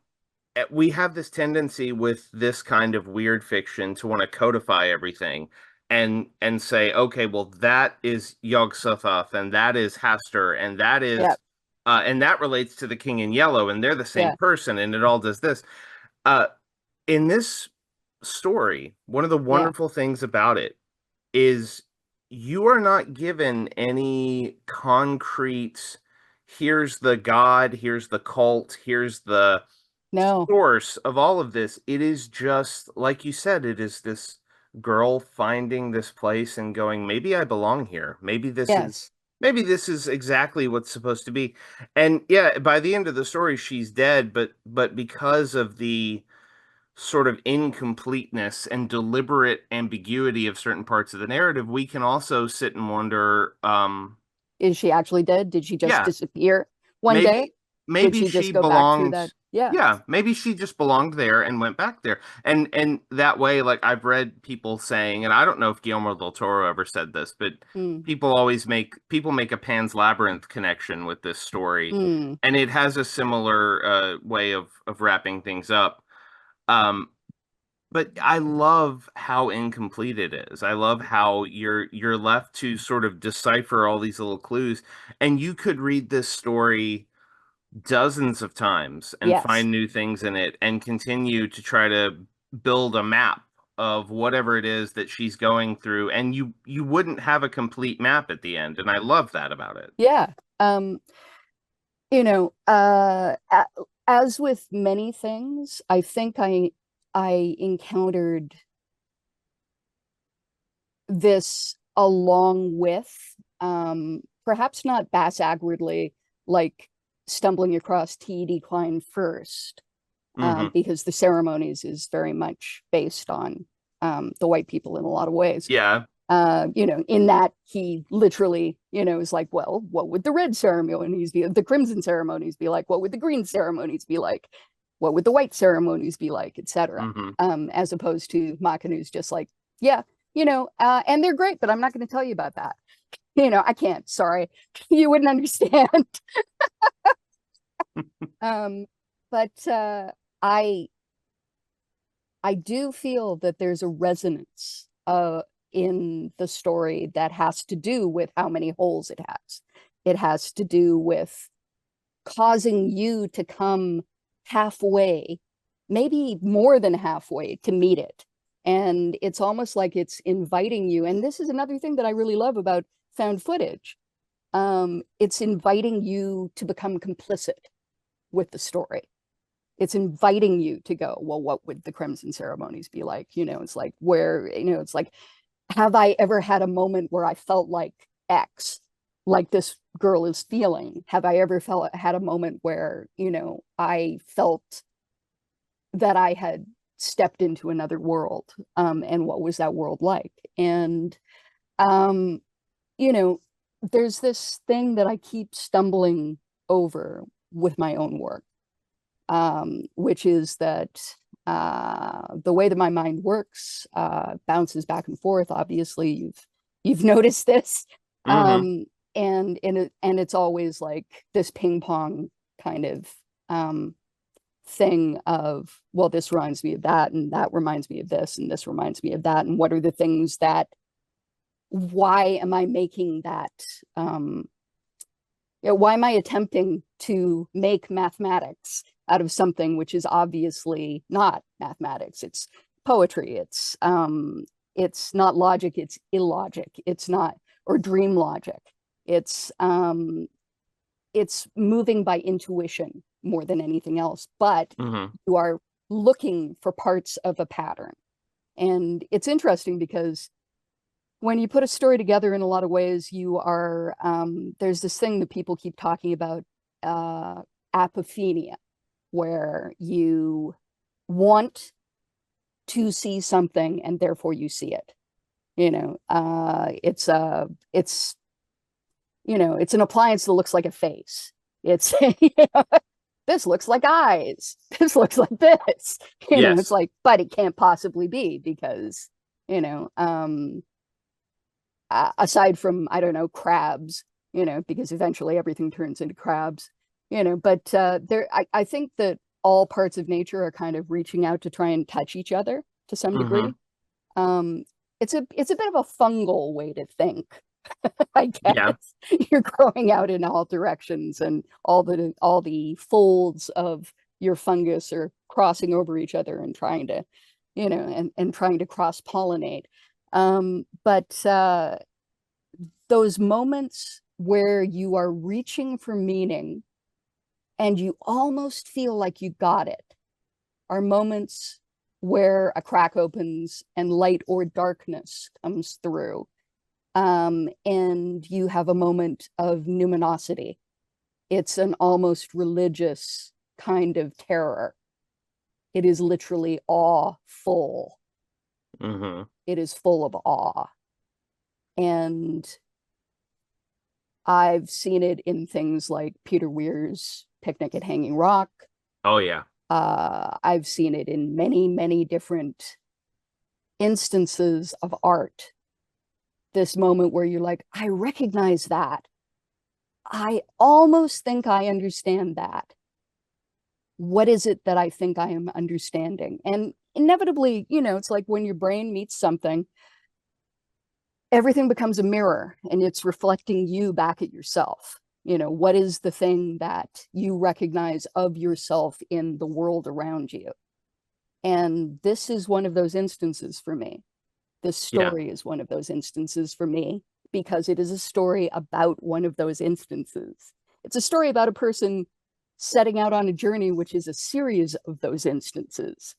we have this tendency with this kind of weird fiction to want to codify everything and say, okay, well, that is Yog-Sothoth and that is Hastur Yeah. and that relates to the King in Yellow and they're the same Yeah. person and it all does this. Uh, in this story, one of the Yeah. wonderful things about it is you are not given any concrete, here's the god, here's the cult, here's the No. source of all of this. It is just like you said, it is this girl finding this place and going, maybe I belong here. Yes. Maybe this is exactly what's supposed to be. And yeah, by the end of the story she's dead, but because of the sort of incompleteness and deliberate ambiguity of certain parts of the narrative, we can also sit and wonder, Is she actually dead? Did she just yeah, disappear one day? maybe Did maybe she she just go back through belonged, that? Yeah. yeah, maybe she just belonged there and went back there. And that way, like I've read people saying, and I don't know if Guillermo del Toro ever said this, but Mm, people make a Pan's Labyrinth connection with this story, mm, and it has a similar way of wrapping things up. Um, but I love how incomplete it is. I love how you're left to sort of decipher all these little clues, and you could read this story dozens of times and yes. find new things in it and continue to try to build a map of whatever it is that she's going through, and you wouldn't have a complete map at the end, and I love that about it. Yeah. You know, as with many things, I think I encountered this along with, perhaps not bass agwardly, like stumbling across T.E.D. Klein first, Hmm. because the ceremonies is very much based on the white people in a lot of ways. Yeah. In that he literally, is like, well, what would the red ceremonies be? The crimson ceremonies be like? What would the green ceremonies be like? What would the white ceremonies be like, etc. Mm-hmm. As opposed to Machen, who's just like, yeah, and they're great, but I'm not going to tell you about that. I can't, sorry. You wouldn't understand. But I do feel that there's a resonance in the story that has to do with how many holes it has. It has to do with causing you to come halfway, maybe more than halfway, to meet it. And it's almost like it's inviting you. And this is another thing that I really love about found footage. It's inviting you to become complicit with the story. It's inviting you to go, well, what would the crimson ceremonies be like? It's like it's like, have I ever had a moment where I felt like X, like this girl is feeling? Have I ever had a moment where, I felt that I had stepped into another world? And what was that world like? And, there's this thing that I keep stumbling over with my own work, which is that the way that my mind works bounces back and forth. Obviously, you've noticed this, Mm-hmm. and it's always like this ping pong kind of thing of, well, this reminds me of that, and that reminds me of this, and this reminds me of that, and what are the things that? Why am I making that? Why am I attempting to make mathematics out of something which is obviously not mathematics? It's poetry. It's not logic. It's illogic. It's not, or dream logic. It's moving by intuition more than anything else. But Mm-hmm. you are looking for parts of a pattern, and it's interesting because when you put a story together, in a lot of ways, you are there's this thing that people keep talking about, apophenia, where you want to see something and therefore you see it. It's an appliance that looks like a face. It's this looks like eyes. This looks like this. It's Yes. like, but it can't possibly be because you know aside from, I don't know, crabs, because eventually everything turns into crabs, but I think that all parts of nature are kind of reaching out to try and touch each other to some Mm-hmm. degree. Um, it's a bit of a fungal way to think, I Yeah. guess. You're growing out in all directions, and all the folds of your fungus are crossing over each other and trying to, and trying to cross pollinate. But those moments where you are reaching for meaning and you almost feel like you got it are moments where a crack opens and light or darkness comes through. And you have a moment of numinosity. It's an almost religious kind of terror. It is literally awful. Mm-hmm. It is full of awe. And I've seen it in things like Peter Weir's Picnic at Hanging Rock. Oh yeah. I've seen it in many, many different instances of art. This moment where you're like, I recognize that. I almost think I understand that. What is it that I think I am understanding? And inevitably, it's like when your brain meets something, everything becomes a mirror and it's reflecting you back at yourself. What is the thing that you recognize of yourself in the world around you? And this is one of those instances for me. This Yeah. story is one of those instances for me because it is a story about one of those instances. It's a story about a person setting out on a journey, which is a series of those instances.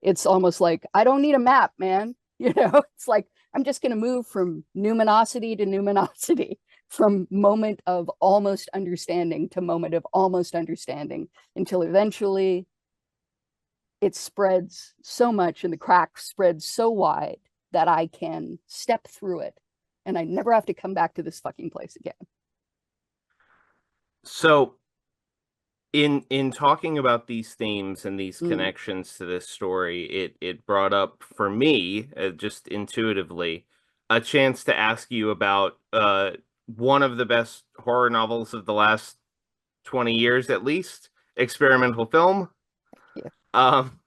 It's almost like, I don't need a map, man. It's like, I'm just going to move from numinosity to numinosity, from moment of almost understanding to moment of almost understanding, until eventually it spreads so much and the crack spreads so wide that I can step through it and I never have to come back to this fucking place again. So in talking about these themes and these Mm, connections to this story, it brought up for me, just intuitively, a chance to ask you about one of the best horror novels of the last 20 years at least, experimental film. yeah. Um,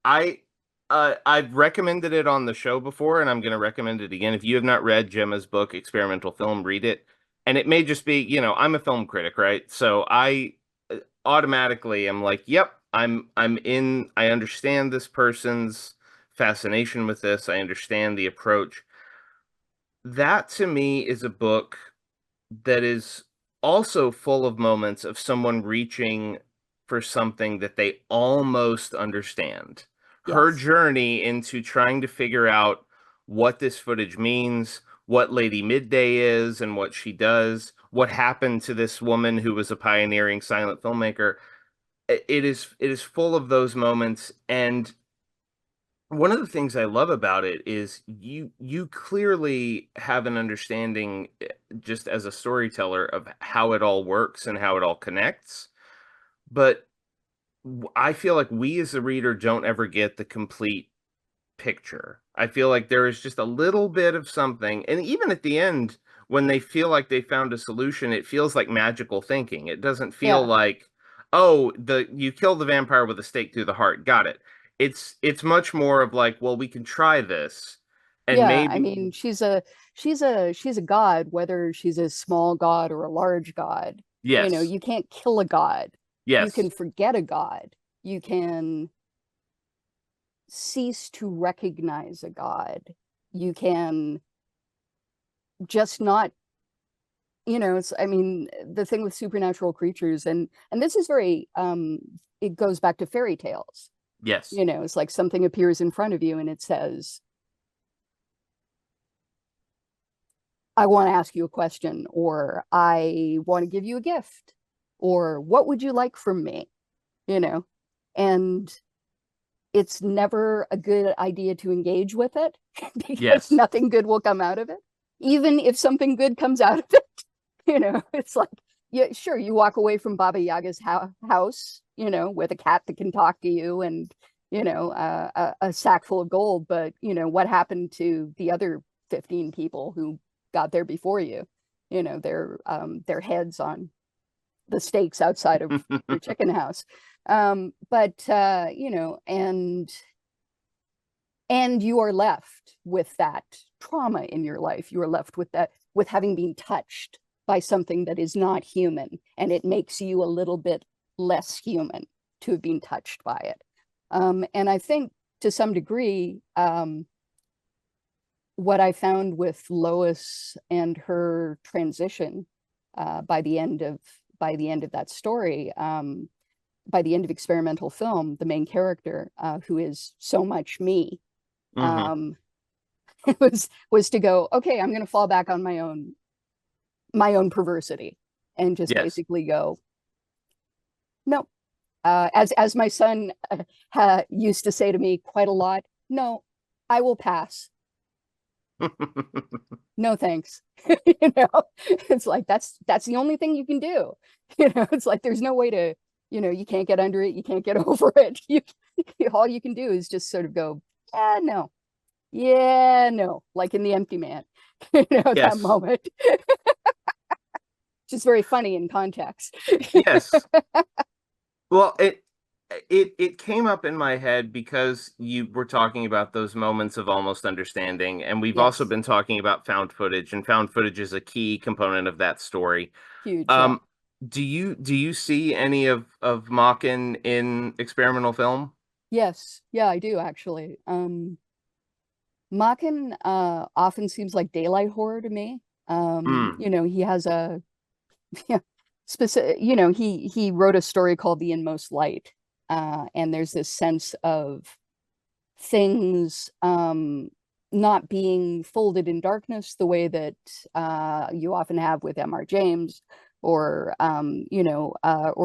I I've recommended it on the show before, and I'm going to recommend it again. If you have not read Gemma's book, Experimental Film, read it. And it may just be, I'm a film critic, right? So I automatically am like, yep, I'm in. I understand this person's fascination with this. I understand the approach. That to me is a book that is also full of moments of someone reaching for something that they almost understand. Her Yes. journey into trying to figure out what this footage means, what Lady Midday is and what she does, what happened to this woman who was a pioneering silent filmmaker. It is full of those moments, and one of the things I love about it is you clearly have an understanding, just as a storyteller, of how it all works and how it all connects. But I feel like we as a reader don't ever get the complete picture. I feel like there is just a little bit of something, and even at the end, when they feel like they found a solution, it feels like magical thinking. It doesn't feel Yeah. like, oh, the you kill the vampire with a stake through the heart. Got it. It's much more of like, well, we can try this, and Yeah, I maybe mean, she's a god, whether she's a small god or a large god. You know, yes, you can't kill a god. You can yes, forget a god. You can cease to recognize a god. You can just not, it's, I mean, the thing with supernatural creatures, and this is very it goes back to fairy tales. yes. It's like something appears in front of you and it says, I want to ask you a question, or I want to give you a gift, or what would you like from me? You know, and it's never a good idea to engage with it because Yes. nothing good will come out of it. Even if something good comes out of it, it's like, yeah, sure, you walk away from Baba Yaga's house, with a cat that can talk to you and, a sack full of gold. But, what happened to the other 15 people who got there before you? Their heads on the stakes outside of your chicken house. But and you are left with that trauma in your life. You are left with that, with having been touched by something that is not human, and it makes you a little bit less human to have been touched by it. And I think to some degree, what I found with Lois and her transition, by the end of that story, by the end of experimental film, the main character, who is so much me, Hmm. um, was to go, okay, I'm going to fall back on my own perversity, and just Yes. basically go, no. As my son used to say to me quite a lot, no, I will pass. No thanks. you know it's like, that's the only thing you can do. It's like, there's no way to, you can't get under it, you can't get over it. All you can do is just sort of go, yeah, no, yeah, no, like in The Empty Man. That Yes. moment, just very funny in context. Yes. Well, it came up in my head because you were talking about those moments of almost understanding, and we've also Yes, been talking about found footage, and found footage is a key component of that story. huge, yeah. Um, do you see any of Machen in experimental film? Yes, yeah, I do actually. Machen often seems like daylight horror to me. Mm, He has a yeah, specific, he wrote a story called The Inmost Light. And there's this sense of things not being folded in darkness the way that you often have with M.R. James, or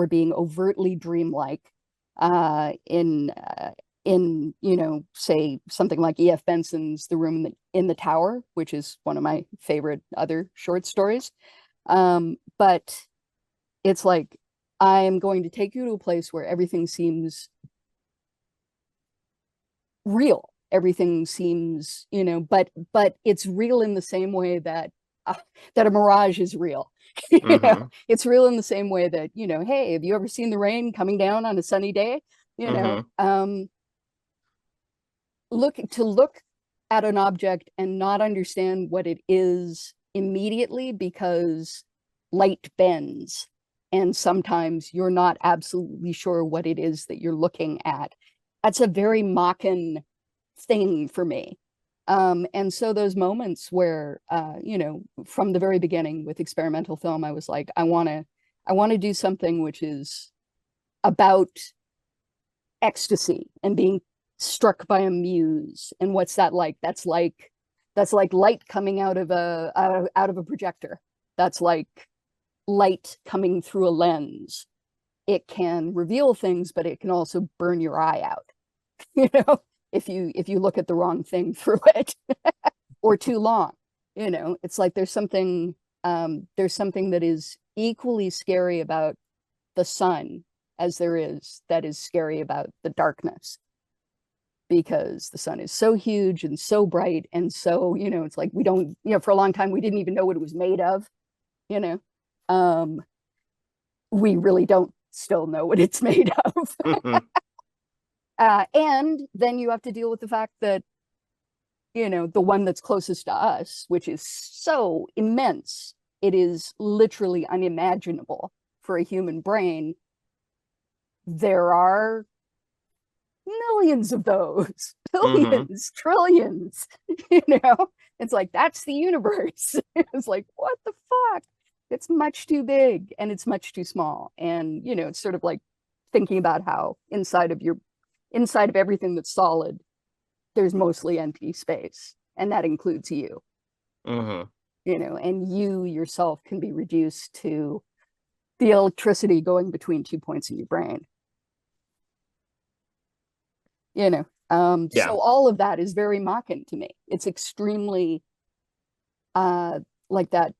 being overtly dreamlike in in, say something like E.F. Benson's The Room in the Tower, which is one of my favorite other short stories. But it's like, I'm going to take you to a place where everything seems real. Everything seems, but it's real in the same way that a mirage is real. Mm-hmm. It's real in the same way that, hey, have you ever seen the rain coming down on a sunny day? Mm-hmm. Look at an object and not understand what it is immediately, because light bends, and sometimes you're not absolutely sure what it is that you're looking at. That's a very Machen thing for me. And so those moments where, from the very beginning with experimental film, I was like, I want to do something which is about ecstasy and being struck by a muse. And what's that like? That's like light coming out of a projector. That's like light coming through a lens. It can reveal things, but it can also burn your eye out. You know, if you look at the wrong thing through it or too long. It's like there's something that is equally scary about the sun as there is that is scary about the darkness, because the sun is so huge and so bright, and so, it's like we don't, for a long time we didn't even know what it was made of. you know um we really don't still know what it's made of. Mm-hmm. And then you have to deal with the fact that, the one that's closest to us, which is so immense, it is literally unimaginable for a human brain. There are millions of those, Mm-hmm. billions, trillions. It's like, that's the universe. It's like, what the fuck? It's much too big and it's much too small. And, it's sort of like thinking about how inside of everything that's solid, there's mostly empty space, and that includes you. Mm-hmm. And you yourself can be reduced to the electricity going between 2 points in your brain. Yeah. So all of that is very Machen to me. It's extremely like that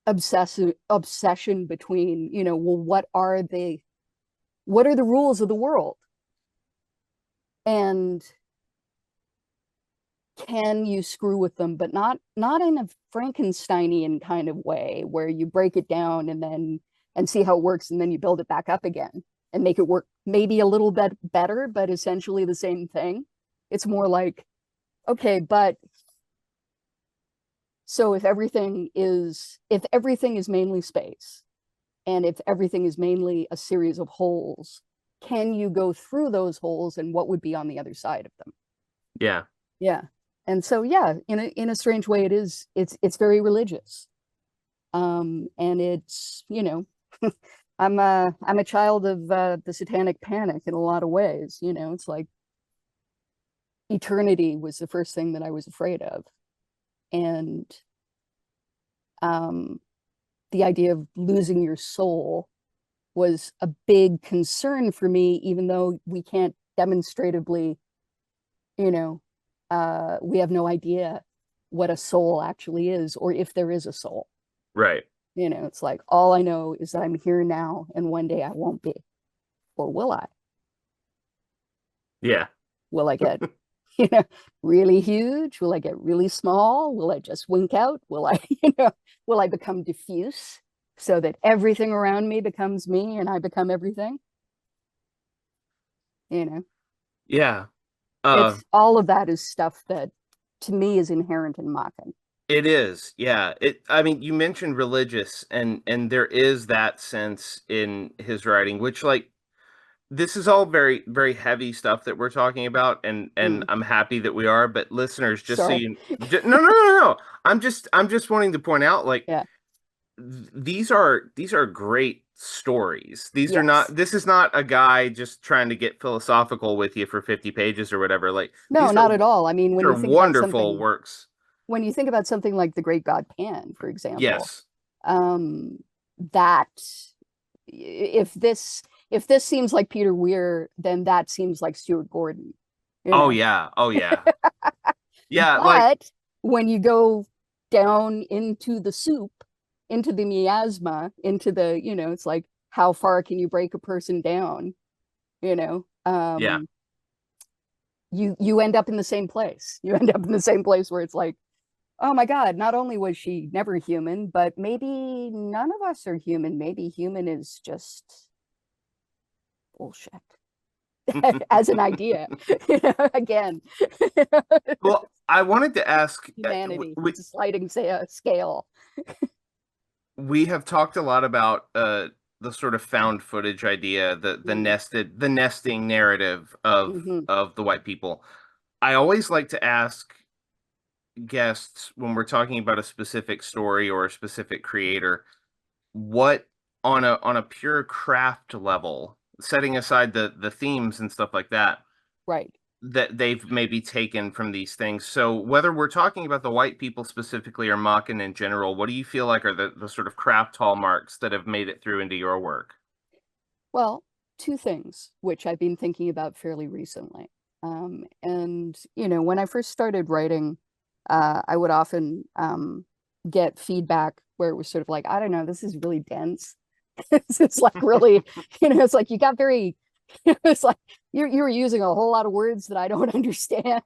obsession between, well, what are the rules of the world, and can you screw with them, but not in a Frankensteinian kind of way where you break it down and see how it works, and then you build it back up again and make it work maybe a little bit better, but essentially the same thing. It's more like, okay, but so if everything is mainly space, and if everything is mainly a series of holes, can you go through those holes, and what would be on the other side of them? Yeah. Yeah. And so, yeah, in a strange way, it's very religious. And it's, I'm a child of the Satanic Panic in a lot of ways. It's like eternity was the first thing that I was afraid of. And the idea of losing your soul was a big concern for me, even though we can't demonstratively, we have no idea what a soul actually is, or if there is a soul. Right. It's like, all I know is that I'm here now, and one day I won't be. Or will I? Yeah. Will I get, you know, really huge? Will I get really small? Will I just wink out? Will I become diffuse so that everything around me becomes me and I become everything? You know, Yeah. Uh, it's all of that is stuff that to me is inherent in Machen. it is. Yeah. I mean, you mentioned religious, and there is that sense in his writing, which, like, this is all very, very heavy stuff that we're talking about, and Mm, I'm happy that we are, but listeners, just so sorry. you no, no, no, no, no. I'm just wanting to point out, like, Yeah. these are great stories. Yes. This is not a guy just trying to get philosophical with you for 50 pages or whatever. Like, No, not at all. I mean, these are wonderful works. when you think about something like The Great God Pan, for example, Yes. um, that if this if this seems like Peter Weir, then that seems like Stuart Gordon, you Oh know. yeah. Oh yeah. Yeah, like But when you go down into the soup, into the miasma, into the, it's like, how far can you break a person down? You know, yeah. you end up in the same place. You end up in the same place where it's like, oh my God, not only was she never human, but maybe none of us are human. Maybe human is just bullshit as an idea. Again, Well, I wanted to ask, humanity. It's a sliding scale. we have talked a lot about the sort of found footage idea, Mm. the nesting narrative Hmm. of the white people. I always like to ask guests when we're talking about a specific story or a specific creator, what on a pure craft level, setting aside the themes and stuff like that, Right. that they've maybe taken from these things. So whether we're talking about the white people specifically or Machen in general, what do you feel like are the sort of craft hallmarks that have made it through into your work? Well, two things which I've been thinking about fairly recently. And, when I first started writing, I would often get feedback where it was sort of like, I don't know, this is really dense. It's like really, it's like you got very, it's like you were using a whole lot of words that I don't understand.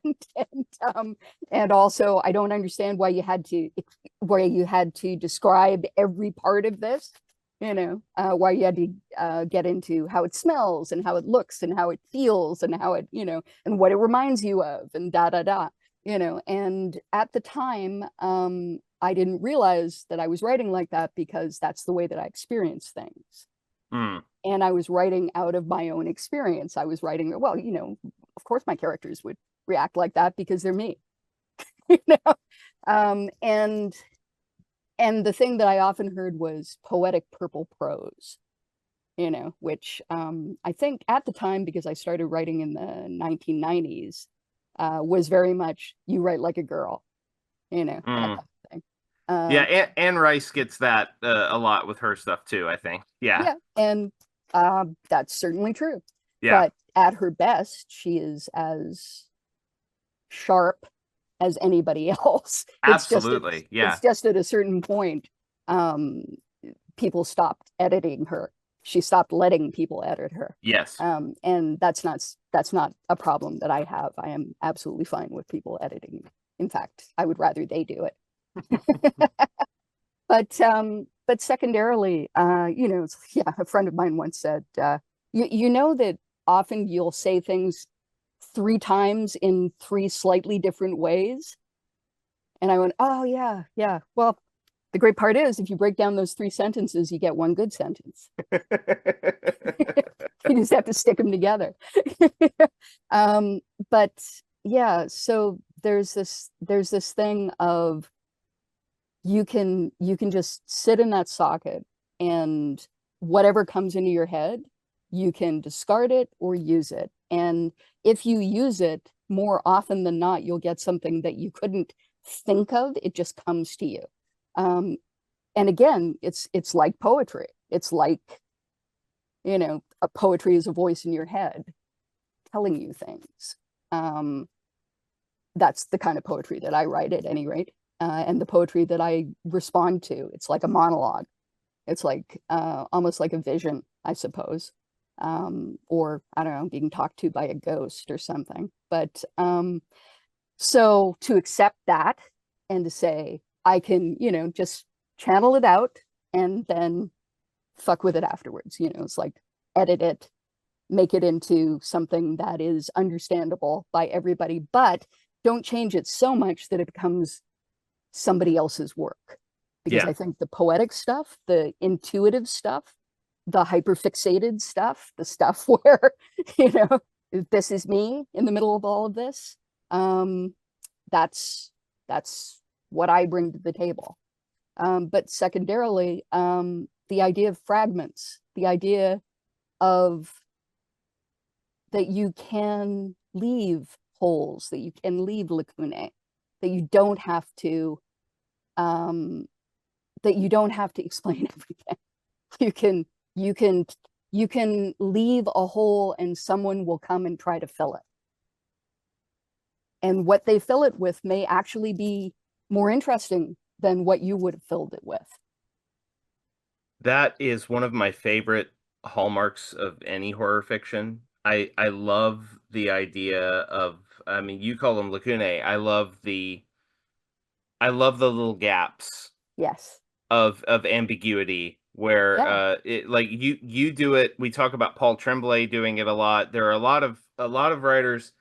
And also I don't understand why you had to describe every part of this, why you had to get into how it smells and how it looks and how it feels and how it, and what it reminds you of and da da da, and at the time, I didn't realize that I was writing like that because that's the way that I experience things. Mm. And I was writing out of my own experience. I was writing, well, of course my characters would react like that because they're me. you know? Um, and and the thing that I often heard was poetic purple prose, which I think at the time, because I started writing in the 1990s, was very much you write like a girl, that kind Mm. of thing. Yeah, Um, Anne Rice gets that a lot with her stuff too, I think. Yeah. yeah, and that's certainly true. Yeah. But at her best, she is as sharp as anybody else. Absolutely. It's Yeah. just at a certain point, um, people stopped editing her. She stopped letting people edit her. Yes. And that's not a problem that I have. I am absolutely fine with people editing. In fact, I would rather they do it. But secondarily, yeah, a friend of mine once said, you know that often you'll say things three times in three slightly different ways. And I went, oh yeah, yeah. Well, the great part is if you break down those three sentences, you get one good sentence. You just have to stick them together. um, but yeah, so there's this thing of you can just sit in that socket and whatever comes into your head, you can discard it or use it. And if you use it more often than not, you'll get something that you couldn't think of. It just comes to you. Um, and again, it's like poetry. It's like, a poetry is a voice in your head telling you things. Um, that's the kind of poetry that I write at any rate. And the poetry that I respond to, it's like a monologue. It's like almost like a vision, I suppose. Or I don't know, being talked to by a ghost or something. But so to accept that and to say, I can, just channel it out and then fuck with it afterwards. It's like edit it, make it into something that is understandable by everybody, but don't change it so much that it becomes somebody else's work. Because Yeah. I think the poetic stuff, the intuitive stuff, the hyperfixated stuff, the stuff where, you know, this is me in the middle of all of this. Um, that's that's what I bring to the table. But secondarily, the idea of fragments, the idea of that you can leave holes, that you can leave lacunae, that you don't have to um, that you don't have to explain everything. You can you can You can leave a hole and someone will come and try to fill it. And what they fill it with may actually be more interesting than what you would have filled it with. That is one of my favorite hallmarks of any horror fiction. I love the idea of, I mean, you call them lacunae. I love the little gaps Yes. of ambiguity where Yeah. it, like you do it. We talk about Paul Tremblay doing it a lot. There are a lot of writers,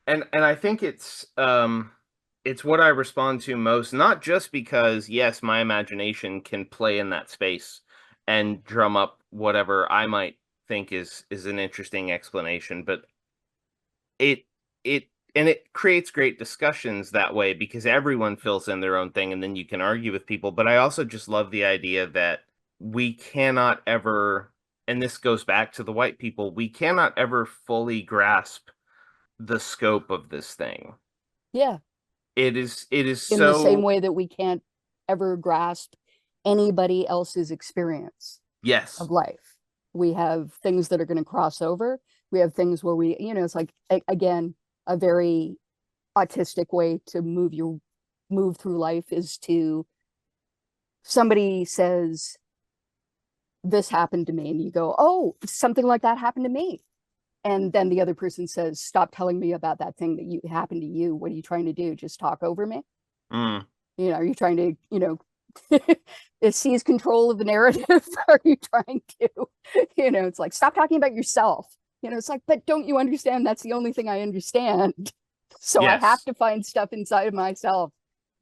and I think it's what I respond to most, not just because yes, my imagination can play in that space and drum up whatever I might think is an interesting explanation, but it it and it creates great discussions that way because everyone fills in their own thing and then you can argue with people. But I also just love the idea that we cannot ever, and this goes back to the white people, we cannot ever fully grasp the scope of this thing. Yeah. It is In the same so, way that we can't ever grasp anybody else's experience of yes. life. We have things that are going to cross over. We have things where we, it's like, again, a very autistic way to move through life is to somebody says, this happened to me. And you go, oh, something like that happened to me. And then the other person says, stop telling me about that thing that you happened to you. What are you trying to do? Just talk over me? Mm. Are you trying to, seize control of the narrative? Are you trying to, it's like, stop talking about yourself. It's like, but don't you understand? That's the only thing I understand. So I have Yes. to find stuff inside of myself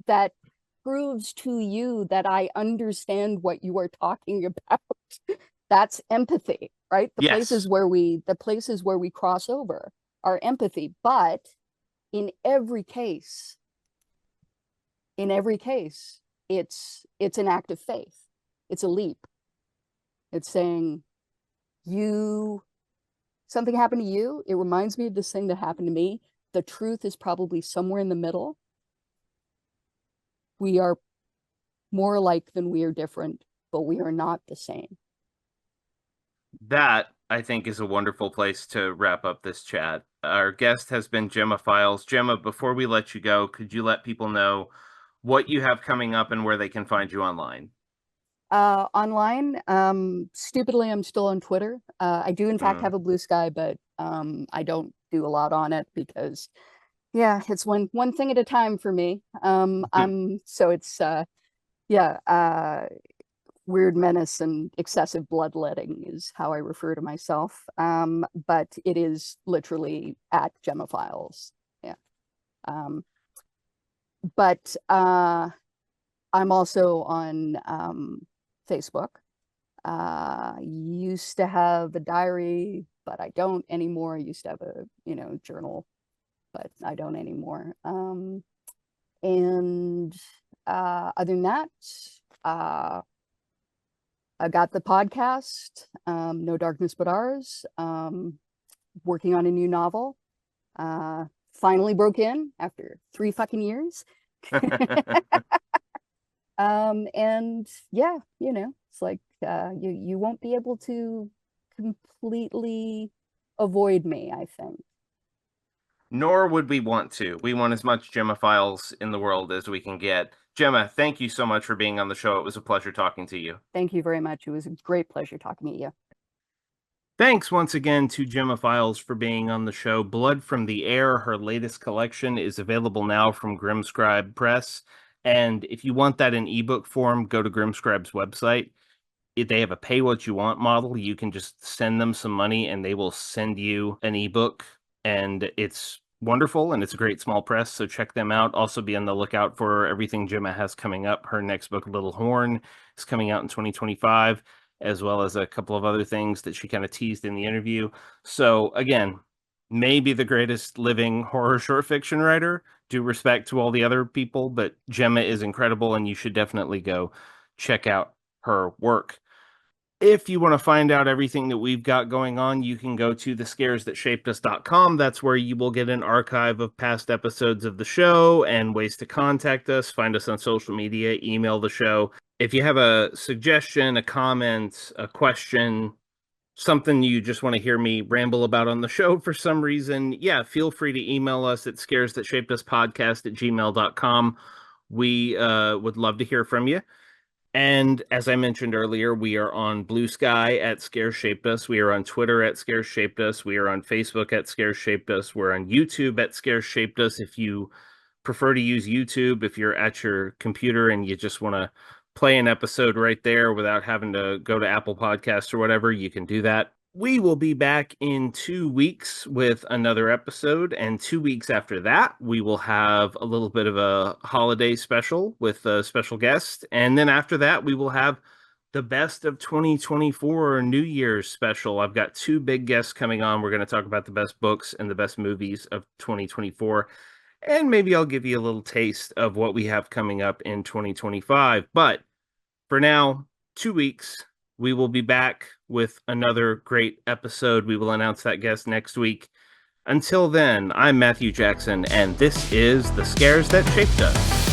that proves to you that I understand what you are talking about. That's empathy, right? Yes. The places where we cross over are empathy. But in every case, in every case, it's an act of faith. It's a leap. It's saying, you something happened to you. It reminds me of this thing that happened to me. The truth is probably somewhere in the middle. We are more alike than we are different, but we are not the same. That, I think, is a wonderful place to wrap up this chat. Our guest has been Gemma Files. Gemma, before we let you go, could you let people know what you have coming up and where they can find you online? Online, stupidly, I'm still on Twitter. I do, in fact, Mm. have a Blue Sky, but I don't do a lot on it because, yeah, it's one thing at a time for me. I'm so it's yeah, weird menace and excessive bloodletting is how I refer to myself. But it is literally at Gemma Files. Yeah. Um, but I'm also on Facebook. Used to have a diary, but I don't anymore. I used to have a, journal, but I don't anymore. And other than that, uh, I got the podcast, No Darkness But Ours, working on a new novel. Finally broke in after 3 fucking years. And yeah, it's like you won't be able to completely avoid me, I think. Nor would we want to. We want as much Gemma Files in the world as we can get. Gemma, thank you so much for being on the show. It was a pleasure talking to you. Thank you very much. It was a great pleasure talking to you. Thanks once again to Gemma Files for being on the show. Blood from the Air, her latest collection, is available now from Grimscribe Press. And if you want that in ebook form, go to Grimscribe's website. If they have a pay what you want model, you can just send them some money and they will send you an ebook. And it's wonderful and it's a great small press. So check them out. Also be on the lookout for everything Gemma has coming up. Her next book, Little Horn, is coming out in 2025, as well as a couple of other things that she kind of teased in the interview. So again, maybe the greatest living horror short fiction writer. Due respect to all the other people, but Gemma is incredible and you should definitely go check out her work. If you want to find out everything that we've got going on, you can go to thescaresthatshapedus.com. That's where you will get an archive of past episodes of the show and ways to contact us. Find us on social media, email the show. If you have a suggestion, a comment, a question, something you just want to hear me ramble about on the show for some reason, yeah, feel free to email us at scaresthatshapedUspodcast@gmail.com. We would love to hear from you. And as I mentioned earlier, we are on Blue Sky at Scares Shaped Us. We are on Twitter at Scares Shaped Us. We are on Facebook at Scares Shaped Us. We're on YouTube at Scares Shaped Us. If you prefer to use YouTube, if you're at your computer and you just want to play an episode right there without having to go to Apple Podcasts or whatever, you can do that. We will be back in 2 weeks with another episode, and 2 weeks after that, we will have a little bit of a holiday special with a special guest. And then after that, we will have the best of 2024 New Year's special. I've got two big guests coming on. We're going to talk about the best books and the best movies of 2024. And maybe I'll give you a little taste of what we have coming up in 2025. But for now, 2 weeks, we will be back with another great episode. We will announce that guest next week. Until then, I'm Matthew Jackson, and this is The Scares That Shaped Us.